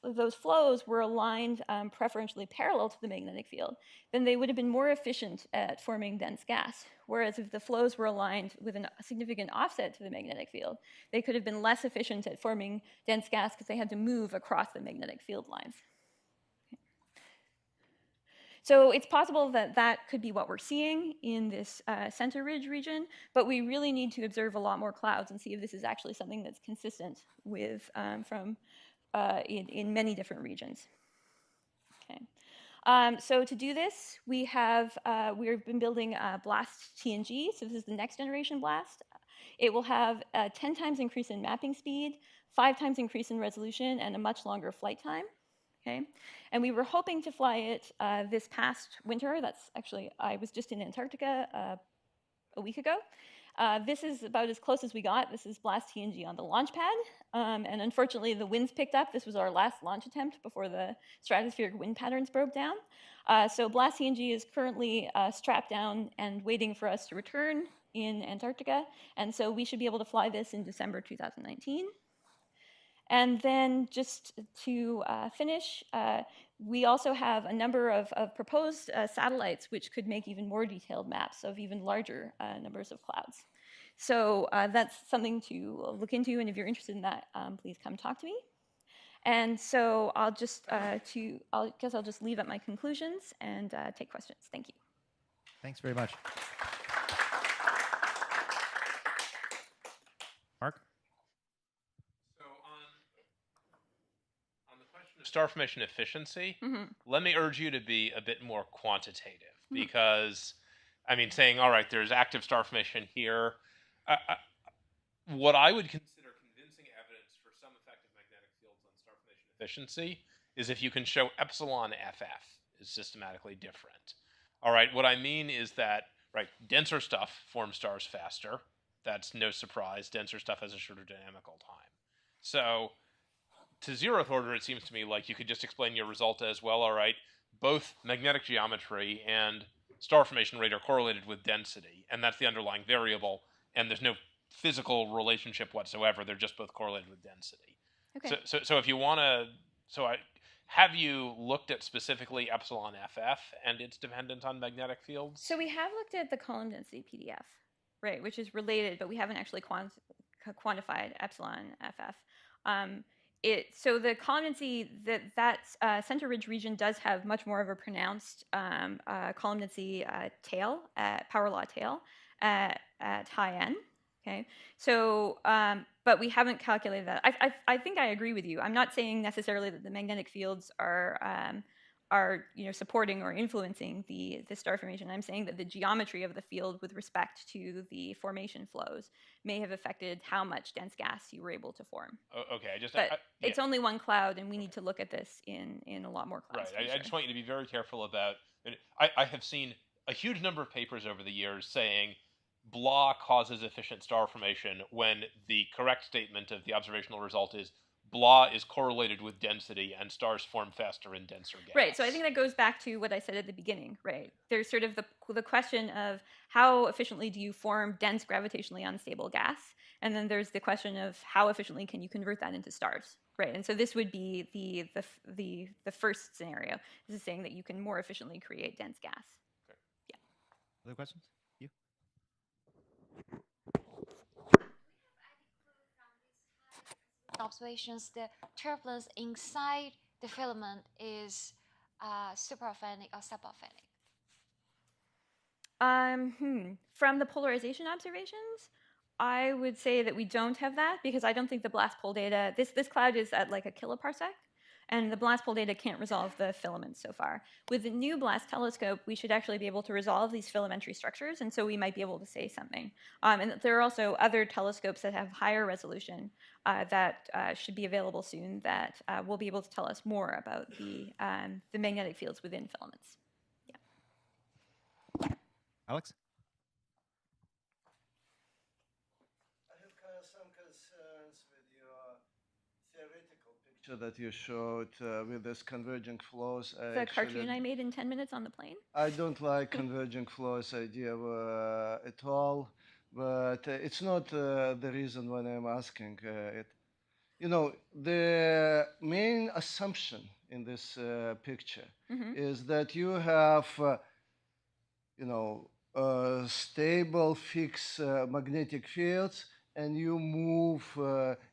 those flows were aligned preferentially parallel to the magnetic field, then they would have been more efficient at forming dense gas. Whereas if the flows were aligned with a significant offset to the magnetic field, they could have been less efficient at forming dense gas because they had to move across the magnetic field lines. So it's possible that that could be what we're seeing in this center ridge region, but we really need to observe a lot more clouds and see if this is actually something that's consistent with in many different regions. Okay. So to do this, we've been building BLAST TNG. So this is the next generation BLAST. It will have a 10 times increase in mapping speed, 5 times increase in resolution, and a much longer flight time. Okay, and we were hoping to fly it this past winter. That's actually, I was just in Antarctica a week ago. This is about as close as we got. This is BLAST TNG on the launch pad. And unfortunately, the winds picked up. This was our last launch attempt before the stratospheric wind patterns broke down. So BLAST TNG is currently strapped down and waiting for us to return in Antarctica. And so we should be able to fly this in December 2019. And then just to finish, we also have a number of proposed satellites which could make even more detailed maps of even larger numbers of clouds. So that's something to look into, and if you're interested in that, please come talk to me. And so I'll just guess I'll just leave at my conclusions and take questions. Thank you. Thanks very much. Mark? Star formation efficiency, let me urge you to be a bit more quantitative, because, I mean, saying, all right, there's active star formation here, what I would consider convincing evidence for some effective magnetic fields on star formation efficiency is if you can show epsilon FF is systematically different. All right, what I mean is that, right, denser stuff forms stars faster. That's no surprise. Denser stuff has a shorter dynamical time. So to zeroth order, it seems to me like you could just explain your result as, well, all right, both magnetic geometry and star formation rate are correlated with density, and that's the underlying variable, and there's no physical relationship whatsoever. They're just both correlated with density. Okay. So if you want to, have you looked at specifically epsilon FF and its dependence on magnetic fields? So we have looked at the column density PDF, right, which is related, but we haven't actually quantified epsilon FF. So the column density, that center ridge region does have much more of a pronounced column density tail, power law tail at high N. Okay, so but we haven't calculated that. I think I agree with you. I'm not saying necessarily that the magnetic fields are supporting or influencing the star formation. I'm saying that the geometry of the field with respect to the formation flows may have affected how much dense gas you were able to form. Okay, it's only one cloud, and we need to look at this in a lot more clouds. Right, I just want you to be very careful about. I have seen a huge number of papers over the years saying blah causes efficient star formation when the correct statement of the observational result is blah is correlated with density and stars form faster in denser gas. Right, so I think that goes back to what I said at the beginning, right? There's sort of the question of how efficiently do you form dense gravitationally unstable gas? And then there's the question of how efficiently can you convert that into stars, right? And so this would be the first scenario. This is saying that you can more efficiently create dense gas. Okay. Yeah. Other questions? You? Observations, the turbulence inside the filament is superauthentic or subauthentic? From the polarization observations, I would say that we don't have that because I don't think the blast pole data, this cloud is at like a kiloparsec. And the blast pole data can't resolve the filaments so far. With the new blast telescope, we should actually be able to resolve these filamentary structures, and so we might be able to say something. And there are also other telescopes that have higher resolution that should be available soon that will be able to tell us more about the magnetic fields within filaments. Yeah. Alex? I have some concerns with your theoretical picture that you showed with this converging flows. The cartoon I made in 10 minutes on the plane? I don't like converging flows idea at all, but it's not the reason why I'm asking it. You know, the main assumption in this picture is that you have, you know, stable, fixed magnetic fields, and you move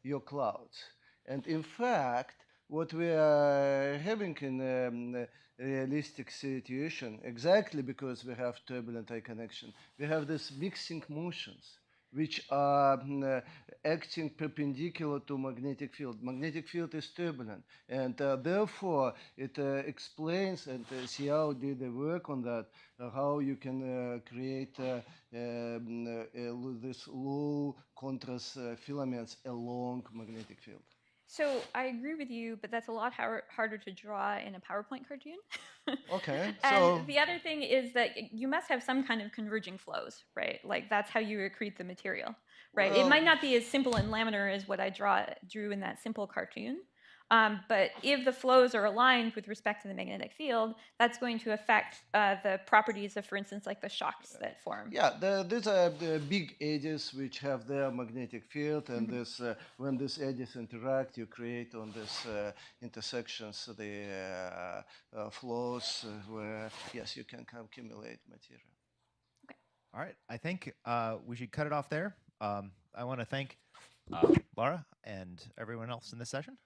your clouds. And in fact, what we are having in a realistic situation, exactly because we have turbulent eye connection, we have these mixing motions, which are acting perpendicular to magnetic field. Magnetic field is turbulent, and therefore it explains, and Xiao did the work on that, how you can create this low contrast filaments along magnetic field. So I agree with you, but that's a lot harder to draw in a PowerPoint cartoon. Okay. And the other thing is that you must have some kind of converging flows, right? Like that's how you accrete the material, right? Well, it might not be as simple and laminar as what I drew in that simple cartoon. But if the flows are aligned with respect to the magnetic field, that's going to affect the properties of, for instance, like the shocks that form. Yeah, these are the big eddies which have their magnetic field, and this when these eddies interact, you create on these intersections the flows where, yes, you can accumulate material. Okay. All right. I think we should cut it off there. I want to thank Laura and everyone else in this session